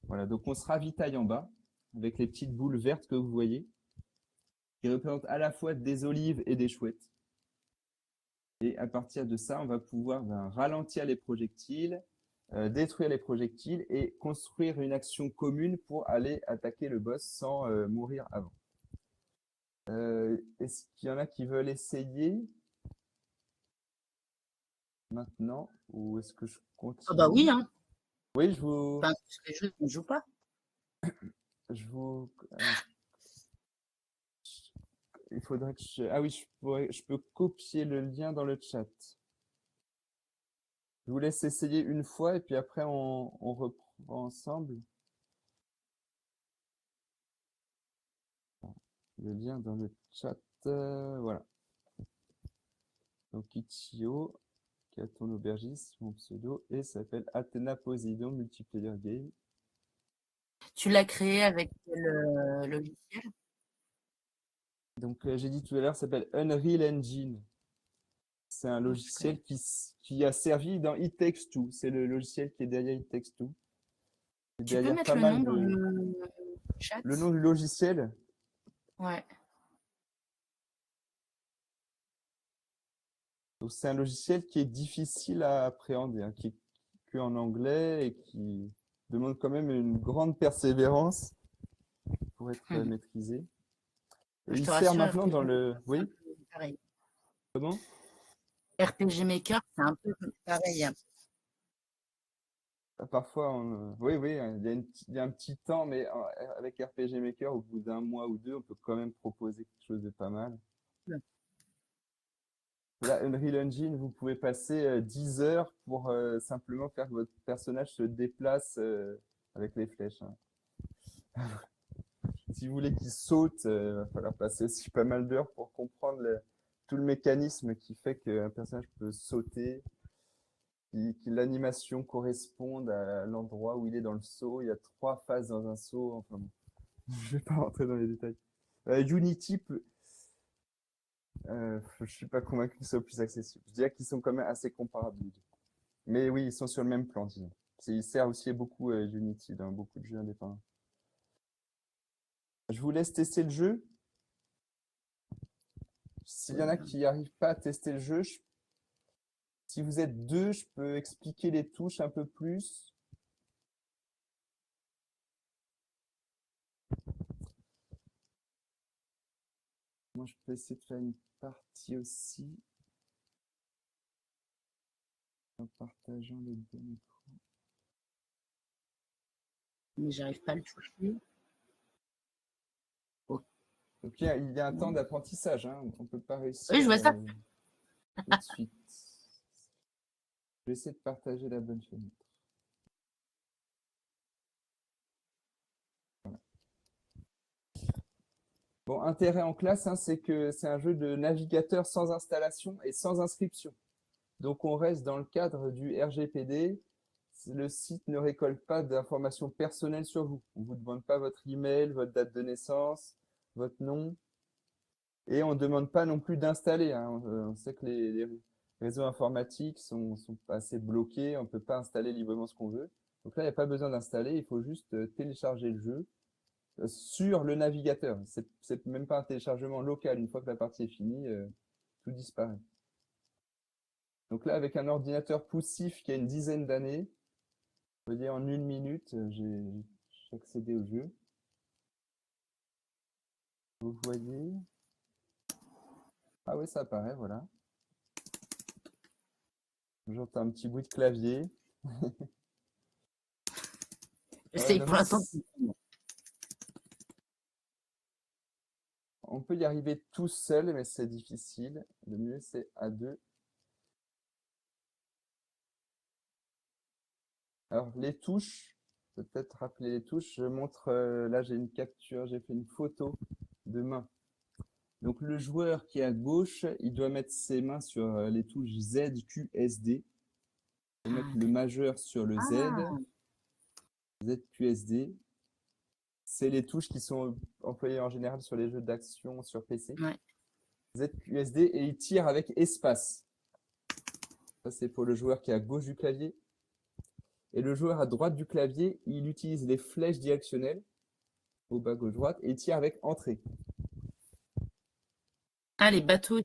Voilà, donc on se ravitaille en bas avec les petites boules vertes que vous voyez, qui représentent à la fois des olives et des chouettes. Et à partir de ça, on va pouvoir ralentir les projectiles, détruire les projectiles et construire une action commune pour aller attaquer le boss sans mourir avant. Est-ce qu'il y en a qui veulent essayer maintenant ou est-ce que je continue? Ah bah oui, hein. Oui, je vous... Enfin, parce que je ne joue pas. Je vous... Il faudrait que je... Ah oui, je peux copier le lien dans le chat. Je vous laisse essayer une fois et puis après on reprend ensemble. Le lien dans le chat, voilà. Donc Ichio, qui a ton aubergiste, mon pseudo, et s'appelle Athena Poseidon Multiplayer Game. Tu l'as créé avec quel logiciel? Donc j'ai dit tout à l'heure, ça s'appelle Unreal Engine. C'est un logiciel qui a servi dans It Takes Two. C'est le logiciel qui est derrière It Takes Two. Tu peux Derrière mettre pas le mal nom dans de... le chat? Le nom du logiciel, Ouais. donc c'est un logiciel qui est difficile à appréhender, hein, qui est que en anglais et qui demande quand même une grande persévérance pour être maîtrisé. Et Je il te sert rassure, maintenant dans RPG le... Maker, c'est un Oui, peu pareil. comment? RPG Maker, c'est un peu pareil. Parfois, oui, oui, il y a un petit temps, mais avec RPG Maker, au bout d'un mois ou deux, on peut quand même proposer quelque chose de pas mal. Ouais. Là, Unreal Engine, vous pouvez passer 10 heures pour simplement faire que votre personnage se déplace avec les flèches, hein. Si vous voulez qu'il saute, il va falloir passer aussi pas mal d'heures pour comprendre tout le mécanisme qui fait qu'un personnage peut sauter, que l'animation corresponde à l'endroit où il est dans le saut. Il y a 3 phases dans un saut. Enfin, bon, je vais pas rentrer dans les détails. Unity, je suis pas convaincu qu'ils soient plus accessibles. Je dirais qu'ils sont quand même assez comparables. Mais oui, ils sont sur le même plan, disons. Il sert aussi beaucoup Unity dans beaucoup de jeux indépendants. Je vous laisse tester le jeu. S'il y en a qui n'arrivent pas à tester le jeu, si vous êtes deux, je peux expliquer les touches un peu plus. Moi, je peux essayer de faire une partie aussi en partageant le bon écran. Mais j'arrive pas à le toucher. Donc, il y a un temps d'apprentissage, hein. On ne peut pas réussir Oui, je vois ça. tout de suite. Je vais essayer de partager la bonne fenêtre. Voilà. Bon, intérêt en classe, hein, c'est que c'est un jeu de navigateur sans installation et sans inscription. Donc, on reste dans le cadre du RGPD. Le site ne récolte pas d'informations personnelles sur vous. On ne vous demande pas votre email, votre date de naissance, votre nom. Et on ne demande pas non plus d'installer, hein. On sait que les réseaux informatiques sont assez bloqués. On ne peut pas installer librement ce qu'on veut. Donc là, il n'y a pas besoin d'installer. Il faut juste télécharger le jeu sur le navigateur. C'est même pas un téléchargement local. Une fois que la partie est finie, tout disparaît. Donc là, avec un ordinateur poussif qui a une dizaine d'années, vous voyez, en 1 minute, j'ai accédé au jeu. Vous voyez. Ah oui, ça apparaît, voilà. J'entends un petit bruit de clavier. J'essaye Donc, pour l'instant. on peut y arriver tout seul, mais c'est difficile. Le mieux, c'est à deux. Alors, les touches, peut-être rappeler les touches. Je montre, là, j'ai une capture, j'ai fait une photo de main. Donc, le joueur qui est à gauche, il doit mettre ses mains sur les touches Z, Q, S, D. Il faut mettre le majeur sur le Z, Z, Q, S, D. C'est les touches qui sont employées en général sur les jeux d'action sur PC. Ouais. ZQSD et il tire avec espace. Ça, c'est pour le joueur qui est à gauche du clavier. Et le joueur à droite du clavier, il utilise les flèches directionnelles au bas gauche-droite et il tire avec entrée. Ah, les bateaux.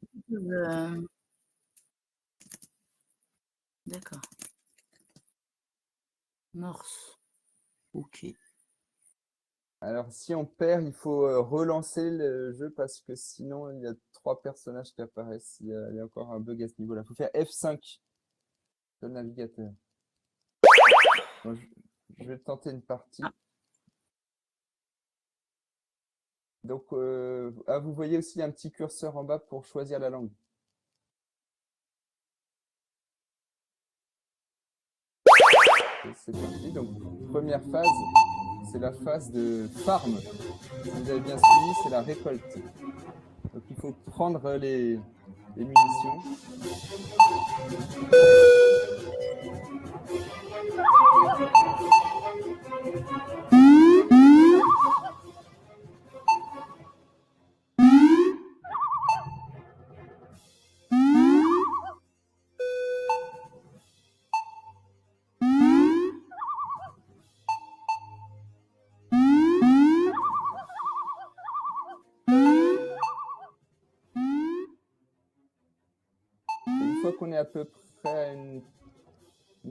D'accord. Morse. Ok. Alors, si on perd, il faut relancer le jeu parce que sinon, il y a 3 personnages qui apparaissent. Il y a encore un bug à ce niveau-là. Il faut faire F5 sur le navigateur. Bon, je vais tenter une partie. Donc, vous voyez aussi un petit curseur en bas pour choisir la langue. C'est parti. Donc, première phase, c'est la phase de farm. Si vous avez bien suivi, c'est la récolte. Donc, il faut prendre les munitions. Une fois qu'on est à peu près à une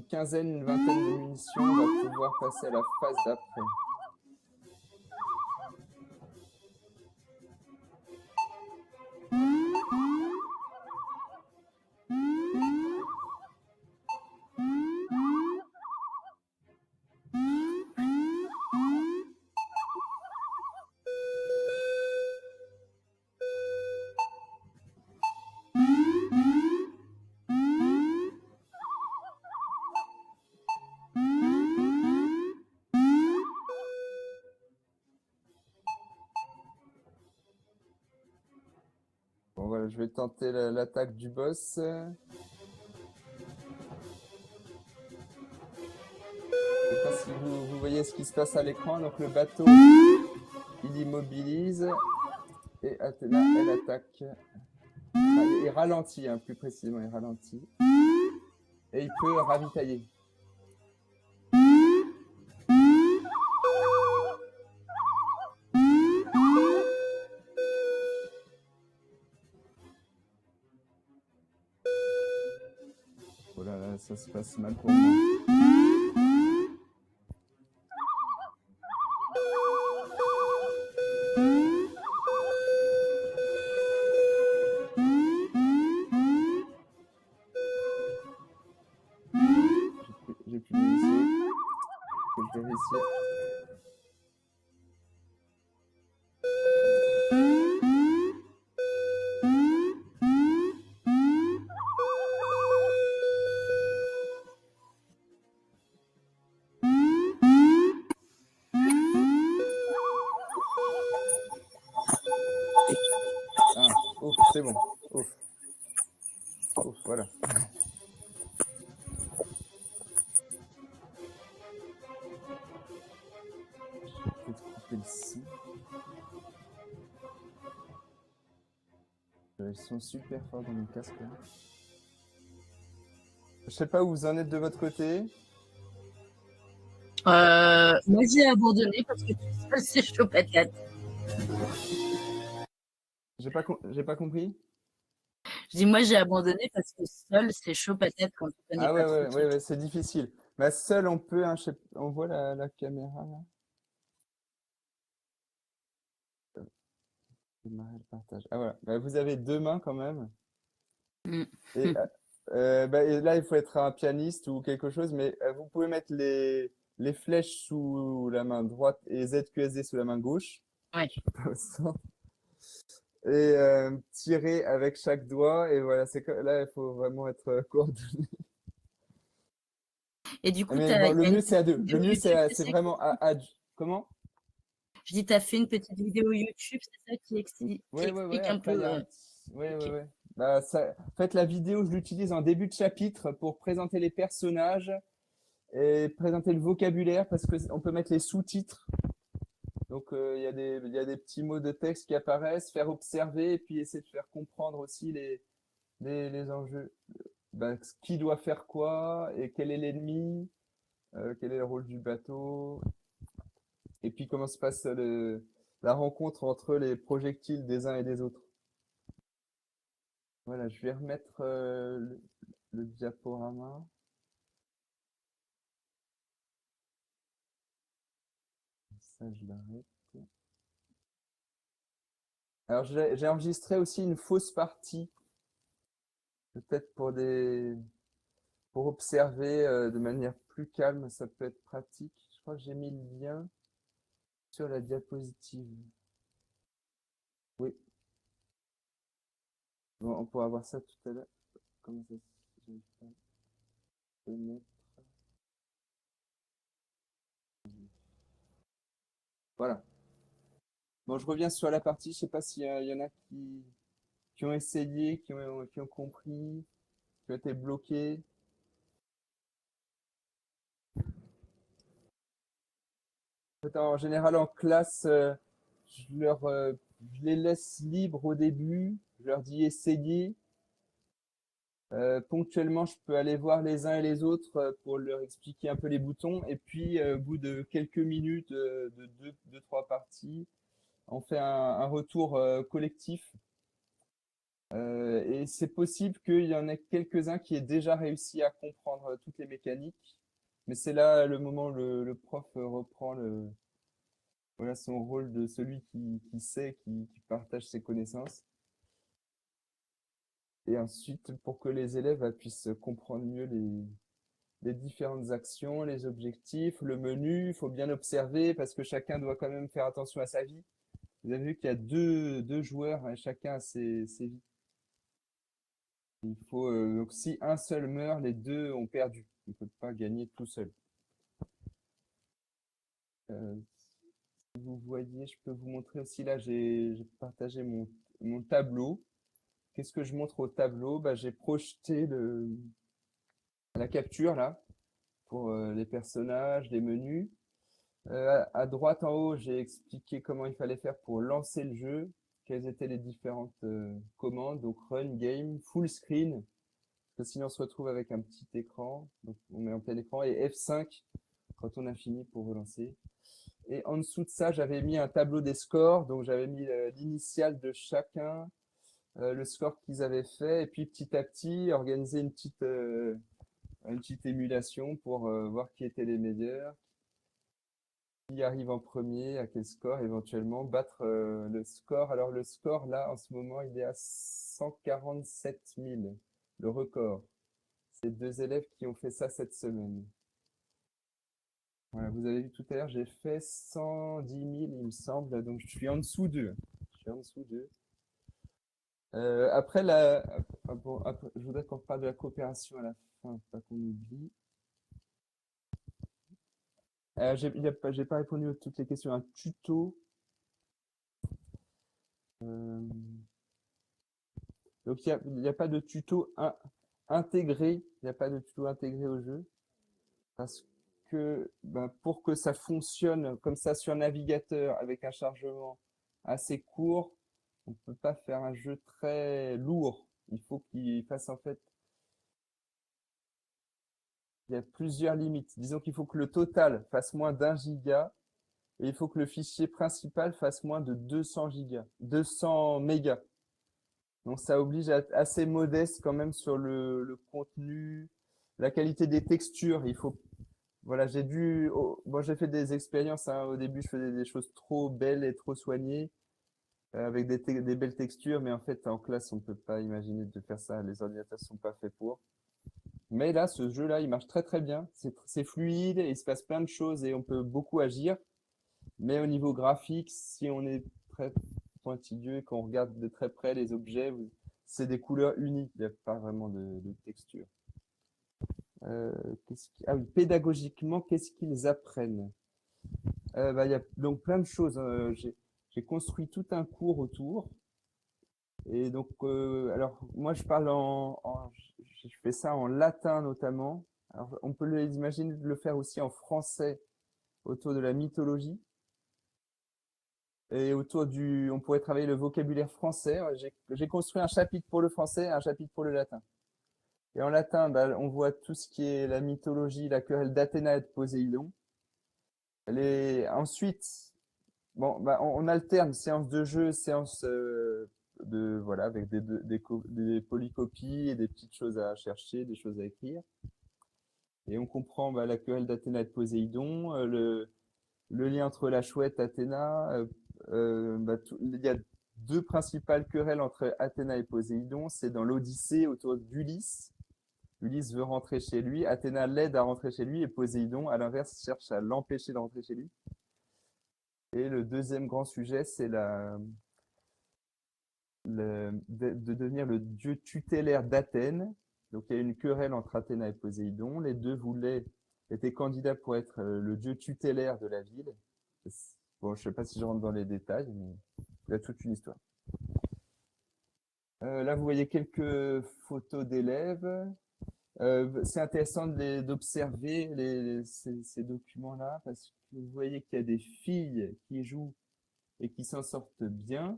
quinzaine, une vingtaine de munitions, on va pouvoir passer à la phase d'après. Bon voilà, je vais tenter l'attaque du boss. Je sais pas si vous voyez ce qui se passe à l'écran. Donc le bateau, il immobilise. Et Athéna, elle attaque. Enfin, il ralentit, hein, plus précisément, il ralentit. Et il peut ravitailler. ça se passe mal pour moi. J'ai plus de lycée. Faut que je vérifie. Ah, ouf, c'est bon. Ouf. Ouf, voilà. Je vais peut-être couper le son. Ils sont super forts dans mon casque là. Je sais pas où vous en êtes de votre côté. Moi, j'ai abandonné parce que tout seul, c'est chaud patate. J'ai pas compris. Je dis, moi, j'ai abandonné parce que seul, c'est chaud patate quand on connaît Ah pas ouais, trop le ouais, truc. ouais, c'est difficile. Mais seul on peut, hein, on voit la caméra là. Démarrer le partage. Ah voilà. Bah, vous avez deux mains quand même. Mm. Et, et là, il faut être un pianiste ou quelque chose, mais vous pouvez mettre les flèches sous la main droite et ZQSD sous la main gauche. Ouais. Pas au centre. Et tirer avec chaque doigt. Et voilà, là, il faut vraiment être coordonné. Et du coup, Mais bon, il le y a une mieux, c'est à petite deux. Le vidéo mieux, YouTube, c'est c'est ça vraiment comment? Je dis, tu as fait une petite vidéo YouTube, c'est ça qui Ouais, ouais, ouais. explique un Après, il y peu. a un petit. Ouais, ouais, Ok. ouais. Bah, en fait, la vidéo, je l'utilise en début de chapitre pour présenter les personnages et présenter le vocabulaire parce qu'on peut mettre les sous-titres. Donc, il y a des petits mots de texte qui apparaissent, faire observer et puis essayer de faire comprendre aussi les enjeux. Bah, qui doit faire quoi et quel est l'ennemi, quel est le rôle du bateau, et puis comment se passe la rencontre entre les projectiles des uns et des autres. Voilà, je vais remettre le diaporama. Ça, je l'arrête. Alors, j'ai enregistré aussi une fausse partie, peut-être pour observer de manière plus calme, ça peut être pratique. Je crois que j'ai mis le lien sur la diapositive. Oui, bon, on pourra voir ça tout à l'heure. Comment ça se met. Voilà. Bon, je reviens sur la partie. Je sais pas s'il y en a qui ont essayé, qui ont compris, qui ont été bloqués. En fait, en général, en classe, je les laisse libres au début. Je leur dis essayez. Ponctuellement, je peux aller voir les uns et les autres pour leur expliquer un peu les boutons. Et puis, au bout de quelques minutes, de deux, trois parties, on fait un retour collectif. Et c'est possible qu'il y en ait quelques-uns qui aient déjà réussi à comprendre toutes les mécaniques. Mais c'est là le moment où le prof reprend voilà, son rôle de celui qui sait, qui partage ses connaissances. Et ensuite, pour que les élèves puissent comprendre mieux les différentes actions, les objectifs, le menu, il faut bien observer parce que chacun doit quand même faire attention à sa vie. Vous avez vu qu'il y a deux joueurs, hein, chacun a ses vies. Il faut, donc si un seul meurt, les deux ont perdu. On ne peut pas gagner tout seul. Euh, Si vous voyez, je peux vous montrer aussi, là j'ai partagé mon tableau. Qu'est-ce que je montre au tableau? Bah, j'ai projeté la capture là pour les personnages, les menus. À droite en haut, j'ai expliqué comment il fallait faire pour lancer le jeu, quelles étaient les différentes commandes, donc run, game, full screen, parce que sinon on se retrouve avec un petit écran, donc on met en plein écran, et F5 quand on a fini pour relancer. Et en dessous de ça, j'avais mis un tableau des scores, donc j'avais mis l'initiale de chacun, le score qu'ils avaient fait, et puis petit à petit, organiser une petite émulation pour voir qui étaient les meilleurs, qui arrive en premier, à quel score éventuellement, battre le score. Alors le score là en ce moment il est à 147 000, le record. C'est deux élèves qui ont fait ça cette semaine. Voilà, vous avez vu tout à l'heure, j'ai fait 110 000 il me semble, donc je suis en dessous d'eux. Je suis en dessous d'eux. Après, bon, après, je voudrais qu'on parle de la coopération à la fin, pas qu'on oublie. J'ai pas répondu à toutes les questions. Un tuto. euh, donc, il y a pas de tuto intégré. Il n'y a pas de tuto intégré au jeu. Parce que ben, pour que ça fonctionne comme ça sur navigateur avec un chargement assez court, on ne peut pas faire un jeu très lourd. Il faut qu'il fasse en fait, il y a plusieurs limites. Disons qu'il faut que le total fasse moins d'1 giga et il faut que le fichier principal fasse moins de 200 gigas, 200 mégas. Donc ça oblige à être assez modeste quand même sur le contenu, la qualité des textures. Il faut, voilà, bon, j'ai fait des expériences, hein. Au début, je faisais des choses trop belles et trop soignées, avec des belles textures, mais en fait, en classe, on ne peut pas imaginer de faire ça. Les ordinateurs ne sont pas faits pour. Mais là, ce jeu-là, il marche très très bien. C'est fluide, il se passe plein de choses et on peut beaucoup agir. Mais au niveau graphique, si on est très pointilleux et qu'on regarde de très près les objets, c'est des couleurs uniques, il n'y a pas vraiment de texture. Ah oui, pédagogiquement, qu'est-ce qu'ils apprennent? Bah, il y a donc plein de choses, hein. J'ai construit tout un cours autour. Et donc, alors moi je parle je fais ça en latin notamment. Alors, on peut imaginer de le faire aussi en français autour de la mythologie. Et on pourrait travailler le vocabulaire français. J'ai construit un chapitre pour le français, un chapitre pour le latin. Et en latin, bah, on voit tout ce qui est la mythologie, la querelle d'Athéna et de Poséidon. Ensuite, bon, bah, on alterne séance de jeu, séance voilà, avec des polycopies et des petites choses à chercher, des choses à écrire. Et on comprend bah, la querelle d'Athéna et de Poséidon, le lien entre la chouette Athéna. Bah, il y a deux principales querelles entre Athéna et Poséidon. C'est dans l'Odyssée autour d'Ulysse. Ulysse veut rentrer chez lui, Athéna l'aide à rentrer chez lui et Poséidon, à l'inverse, cherche à l'empêcher de rentrer chez lui. Et le deuxième grand sujet, c'est de devenir le dieu tutélaire d'Athènes. Donc il y a une querelle entre Athéna et Poséidon. Les deux étaient candidats pour être le dieu tutélaire de la ville. Bon, je ne sais pas si je rentre dans les détails, mais il y a toute une histoire. Là, vous voyez quelques photos d'élèves. C'est intéressant d'observer ces documents-là parce que vous voyez qu'il y a des filles qui jouent et qui s'en sortent bien.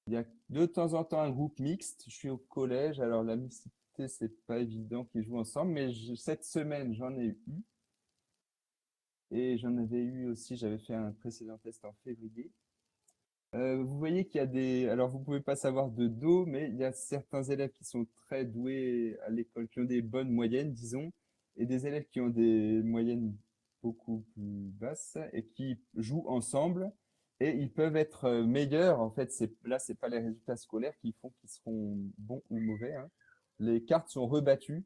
Il y a de temps en temps un groupe mixte. Je suis au collège, alors la mixité, c'est pas évident qu'ils jouent ensemble, mais cette semaine, j'en ai eu. Et j'en avais eu aussi, j'avais fait un précédent test en février. Vous voyez qu'il y a alors vous pouvez pas savoir de dos, mais il y a certains élèves qui sont très doués à l'école, qui ont des bonnes moyennes, disons, et des élèves qui ont des moyennes beaucoup plus basses et qui jouent ensemble. Et ils peuvent être meilleurs. En fait, c'est pas les résultats scolaires qui font qu'ils seront bons ou mauvais, hein. Les cartes sont rebattues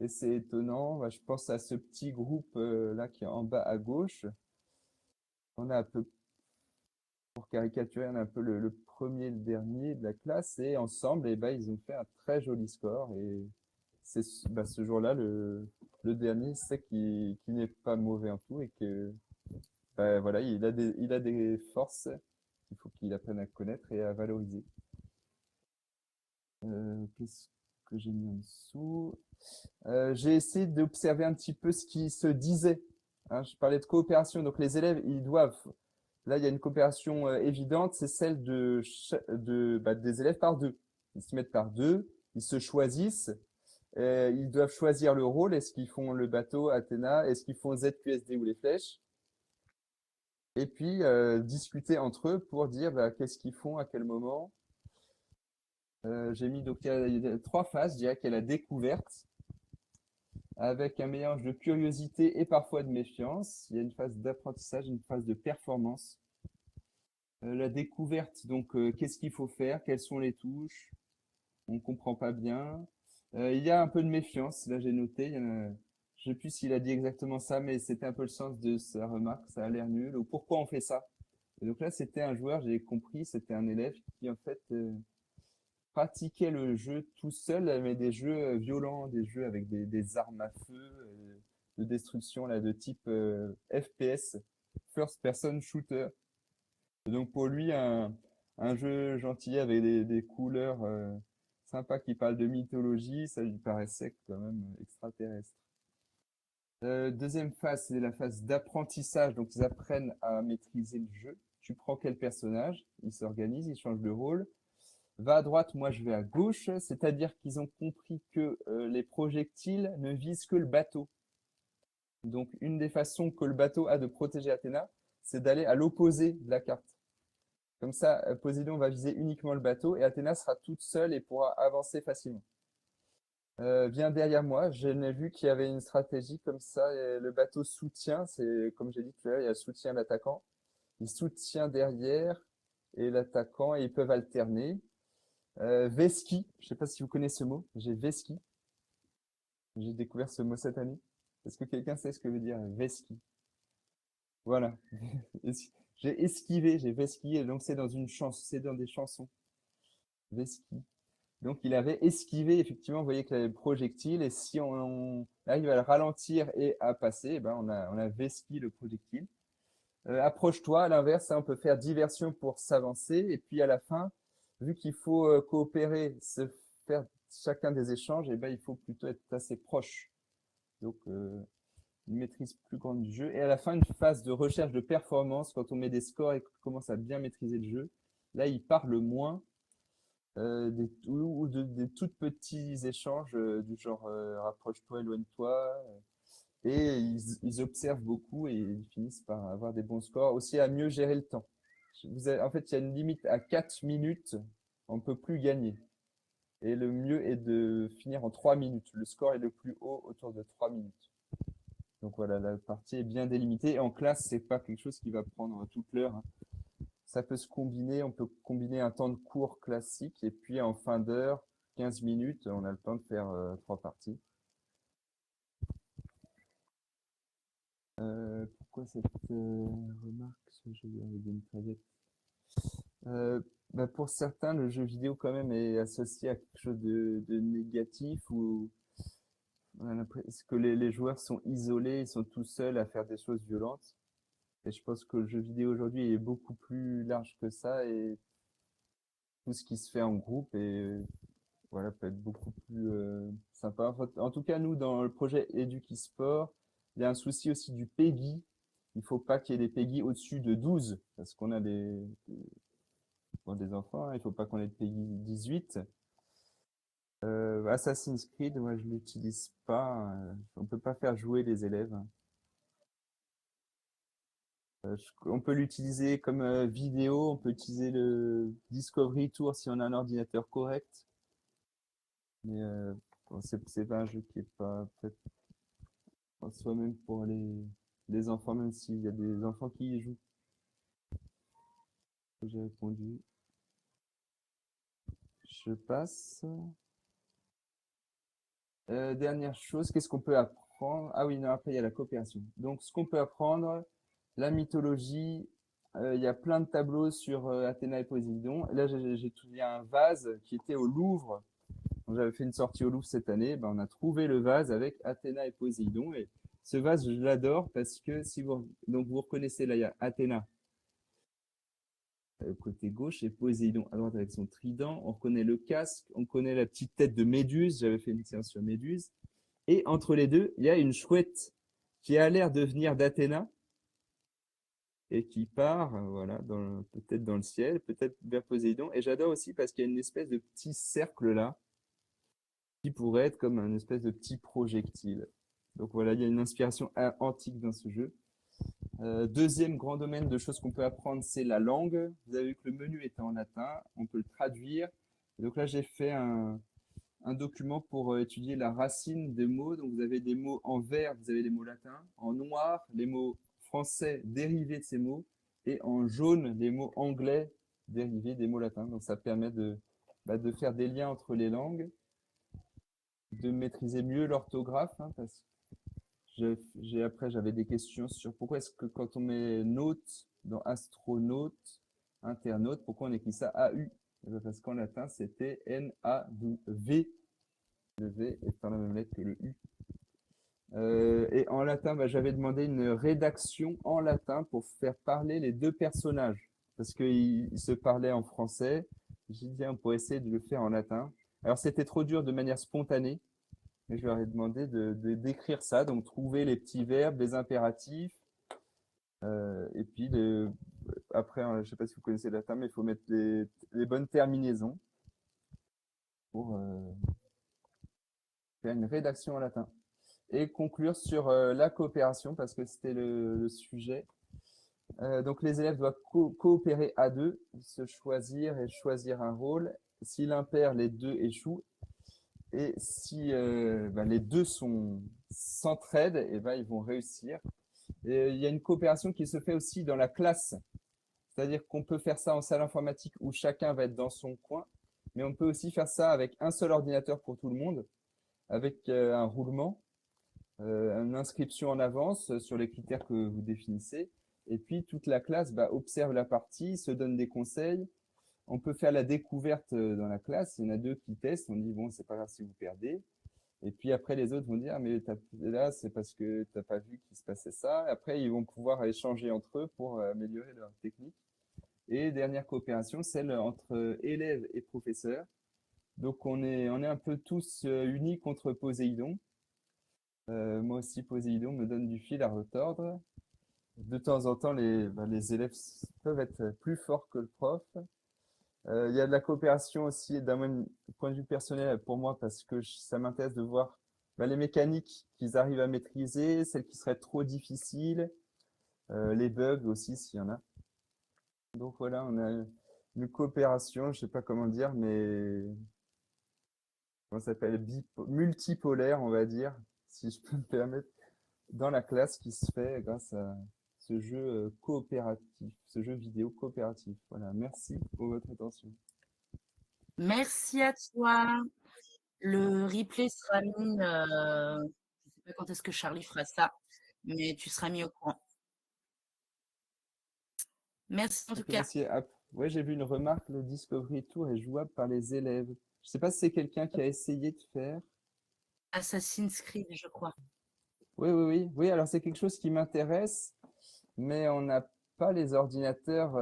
et c'est étonnant. Bah, je pense à ce petit groupe là qui est en bas à gauche. On a un peu pour caricaturer un peu le premier et le dernier de la classe, et ensemble, eh ben, ils ont fait un très joli score. Et c'est bah, ce jour-là, le dernier, c'est qui n'est pas mauvais en tout et que bah, voilà, il a des forces qu'il faut qu'il apprenne à connaître et à valoriser. Qu'est-ce que j'ai mis en dessous? J'ai essayé d'observer un petit peu ce qui se disait, hein. Je parlais de coopération, donc les élèves, ils doivent. Là, il y a une coopération évidente, c'est celle des élèves par deux. Ils se mettent par deux, ils se choisissent, ils doivent choisir le rôle. Est-ce qu'ils font le bateau, Athéna? Est-ce qu'ils font ZQSD ou les flèches? Et puis, discuter entre eux pour dire bah, qu'est-ce qu'ils font, à quel moment. J'ai mis, donc, il y a trois phases. Je dirais qu'il y a la découverte. avec un mélange de curiosité et parfois de méfiance. Il y a une phase d'apprentissage, une phase de performance. La découverte, donc qu'est-ce qu'il faut faire, quelles sont les touches, on ne comprend pas bien. Il y a un peu de méfiance, là j'ai noté, je ne sais plus s'il a dit exactement ça, mais c'était un peu le sens de sa remarque, ça a l'air nul, ou pourquoi on fait ça. Et donc là c'était un joueur, j'ai compris, c'était un élève qui en fait pratiquait le jeu tout seul, mais des jeux violents, des jeux avec des armes à feu, de destruction là, de type FPS, First Person Shooter. Et donc pour lui, un jeu gentil avec des couleurs sympas qui parlent de mythologie, ça lui paraissait quand même extraterrestre. Deuxième phase, c'est la phase d'apprentissage. Donc ils apprennent à maîtriser le jeu. Tu prends quel personnage, ils s'organisent, ils changent de rôle. Va à droite, moi je vais à gauche, c'est-à-dire qu'ils ont compris que les projectiles ne visent que le bateau. Donc une des façons que le bateau a de protéger Athéna, c'est d'aller à l'opposé de la carte. Comme ça, Poséidon va viser uniquement le bateau et Athéna sera toute seule et pourra avancer facilement. Bien derrière moi, je n'ai vu qu'il y avait une stratégie comme ça. Et le bateau soutient, c'est comme j'ai dit tout à l'heure, il y a le soutien l'attaquant. Il soutient derrière et l'attaquant et ils peuvent alterner. Veski, je ne sais pas si vous connaissez ce mot. J'ai Veski. J'ai découvert ce mot cette année. Est-ce que quelqu'un sait ce que veut dire Veski? Voilà. J'ai esquivé, j'ai Veski, et donc c'est dans une chanson, c'est dans des chansons. Veski. Donc il avait esquivé, effectivement, vous voyez que le projectile, et si on arrive à le ralentir et à passer, eh ben on a vesqui le projectile. Approche-toi, à l'inverse, ça, on peut faire diversion pour s'avancer, et puis à la fin, vu qu'il faut coopérer, se faire chacun des échanges, eh ben, il faut plutôt être assez proche. Donc une maîtrise plus grande du jeu. Et à la fin, une phase de recherche de performance, quand on met des scores et qu'on commence à bien maîtriser le jeu, là, il parle moins ou des tout petits échanges du genre rapproche-toi, éloigne-toi. Et ils observent beaucoup et ils finissent par avoir des bons scores. Aussi à mieux gérer le temps. En fait, il y a une limite à 4 minutes, on ne peut plus gagner. Et le mieux est de finir en 3 minutes. Le score est le plus haut autour de 3 minutes. Donc voilà, la partie est bien délimitée. Et en classe, c'est pas quelque chose qui va prendre toute l'heure, hein. Ça peut se combiner, on peut combiner un temps de cours classique et puis en fin d'heure, 15 minutes, on a le temps de faire 3 parties. Pourquoi cette remarque sur le jeu avec des mitraillettes bah, pour certains, le jeu vidéo quand même est associé à quelque chose de négatif ou on a l'impression que les joueurs sont isolés, ils sont tout seuls à faire des choses violentes. Et je pense que le jeu vidéo aujourd'hui est beaucoup plus large que ça et tout ce qui se fait en groupe et voilà, peut être beaucoup plus sympa. En tout cas, nous, dans le projet Edukisport, il y a un souci aussi du PEGI. Il ne faut pas qu'il y ait des PEGI au-dessus de 12, parce qu'on a des enfants, hein. Il ne faut pas qu'on ait de PEGI 18. Assassin's Creed, moi, je ne l'utilise pas. On ne peut pas faire jouer les élèves. On peut l'utiliser comme vidéo, on peut utiliser le Discovery Tour si on a un ordinateur correct. Mais bon, c'est pas un jeu qui est pas peut-être soit même pour les enfants, même s'il y a des enfants qui y jouent. J'ai répondu. Je passe. Dernière chose, qu'est-ce qu'on peut apprendre? Ah oui, non, après il y a la coopération. Donc ce qu'on peut apprendre, la mythologie, il y a plein de tableaux sur Athéna et Poséidon. Et là, j'ai trouvé un vase qui était au Louvre. J'avais fait une sortie au Louvre cette année. Ben, on a trouvé le vase avec Athéna et Poséidon. Et ce vase, je l'adore parce que si vous, donc vous reconnaissez là, il y a Athéna côté gauche et Poséidon à droite avec son trident. On reconnaît le casque, on connaît la petite tête de Méduse. J'avais fait une séance sur Méduse. Et entre les deux, il y a une chouette qui a l'air de venir d'Athéna et qui part, voilà, peut-être dans le ciel, peut-être vers Poséidon. Et j'adore aussi parce qu'il y a une espèce de petit cercle là qui pourrait être comme un espèce de petit projectile. Donc voilà, il y a une inspiration antique dans ce jeu. Deuxième grand domaine de choses qu'on peut apprendre, c'est la langue. Vous avez vu que le menu était en latin, on peut le traduire. Et donc là, j'ai fait un document pour étudier la racine des mots. Donc, vous avez des mots en vert, vous avez les mots latins. En noir, les mots français dérivés de ces mots. Et en jaune, les mots anglais dérivés des mots latins. Donc, ça permet de faire des liens entre les langues, de maîtriser mieux l'orthographe, hein, parce que après, j'avais des questions sur pourquoi est-ce que quand on met naute dans astronaute, internaute, pourquoi on écrit ça AU? Eh ben, parce qu'en latin, c'était N-A-V. Le V étant la même lettre que le U. Et en latin, bah, j'avais demandé une rédaction en latin pour faire parler les deux personnages. Parce qu'ils se parlaient en français. J'ai dit, tiens, on pourrait essayer de le faire en latin. Alors, c'était trop dur de manière spontanée. Mais je leur ai demandé d'écrire ça. Donc, trouver les petits verbes, les impératifs. Et puis, après, je ne sais pas si vous connaissez le latin, mais il faut mettre les bonnes terminaisons pour faire une rédaction en latin. Et conclure sur la coopération, parce que c'était le sujet. Donc les élèves doivent coopérer à deux, se choisir et choisir un rôle. Si l'un perd, les deux échouent. Et si les deux s'entraident, et ils vont réussir. Et il y a une coopération qui se fait aussi dans la classe. C'est-à-dire qu'on peut faire ça en salle informatique où chacun va être dans son coin, mais on peut aussi faire ça avec un seul ordinateur pour tout le monde, avec un roulement, une inscription en avance sur les critères que vous définissez. Et puis toute la classe observe la partie, se donne des conseils. On peut faire la découverte dans la classe. Il y en a deux qui testent. On dit bon, c'est pas grave si vous perdez. Et puis après, les autres vont dire, ah, mais là, c'est parce que tu n'as pas vu qu'il se passait ça. Après, ils vont pouvoir échanger entre eux pour améliorer leur technique. Et dernière coopération, celle entre élèves et professeurs. Donc, on est un peu tous unis contre Poséidon. Moi aussi, Poséidon me donne du fil à retordre. De temps en temps, les élèves peuvent être plus forts que le prof. Il y a de la coopération aussi d'un point de vue personnel pour moi parce que ça m'intéresse de voir les mécaniques qu'ils arrivent à maîtriser, celles qui seraient trop difficiles, les bugs aussi s'il y en a. Donc voilà, on a une coopération, je sais pas comment dire, mais on s'appelle multipolaire, on va dire, si je peux me permettre, dans la classe qui se fait grâce à ce jeu coopératif, ce jeu vidéo coopératif. Voilà, merci pour votre attention. Merci à toi. Le replay sera mis, je ne sais pas quand est-ce que Charlie fera ça, mais tu seras mis au courant. Merci en tout Ok, cas. merci. Ouais, j'ai vu une remarque, le Discovery Tour est jouable par les élèves. Je sais pas si c'est quelqu'un qui a essayé de faire. Assassin's Creed, je crois. Oui, oui, oui. Oui, alors c'est quelque chose qui m'intéresse, mais on n'a pas les ordinateurs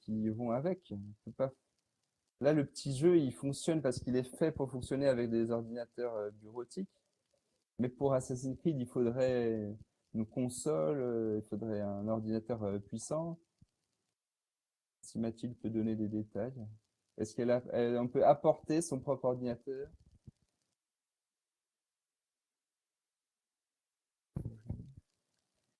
qui vont avec. On peut pas. Là, le petit jeu, il fonctionne parce qu'il est fait pour fonctionner avec des ordinateurs bureautiques. Mais pour Assassin's Creed, il faudrait une console, il faudrait un ordinateur puissant. Si Mathilde peut donner des détails. Est-ce on peut apporter son propre ordinateur?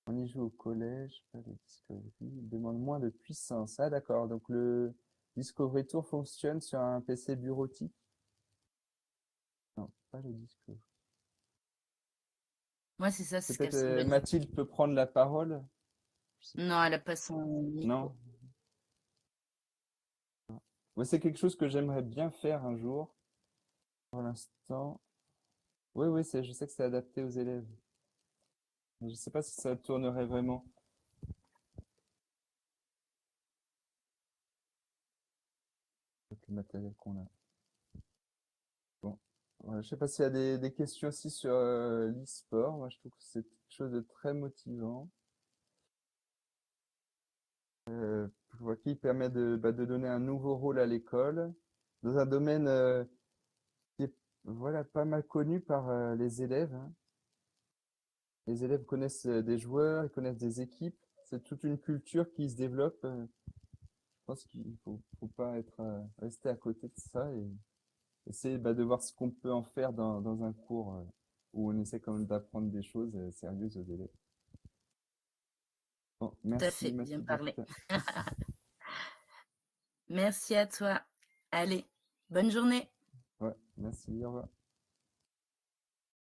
On y joue au collège, pas de Discovery. Il demande moins de puissance. Ah d'accord, donc le Discovery Tour fonctionne sur un PC bureautique? Non, pas le Discovery. Moi, c'est ça, c'est ce qu'elle Peut-être semble dire. Mathilde peut prendre la parole? Non, elle n'a pas son micro. Non? Moi, c'est quelque chose que j'aimerais bien faire un jour. Pour l'instant, oui, oui, je sais que c'est adapté aux élèves. Mais je ne sais pas si ça tournerait vraiment. Avec le matériel qu'on a. Bon. Ouais, je sais pas s'il y a des questions aussi sur l'e-sport. Moi, je trouve que c'est quelque chose de très motivant. Qui permet de donner un nouveau rôle à l'école dans un domaine qui est voilà, pas mal connu par les élèves, hein. Les élèves connaissent des joueurs, ils connaissent des équipes. C'est toute une culture qui se développe. Je pense qu'il faut pas rester à côté de ça et essayer de voir ce qu'on peut en faire dans un cours où on essaie quand même d'apprendre des choses sérieuses aux élèves. Bon, Tout à merci fait, bien Mathilde en tout parlé. cas. Merci à toi. Allez, bonne journée. Ouais. Merci, au revoir.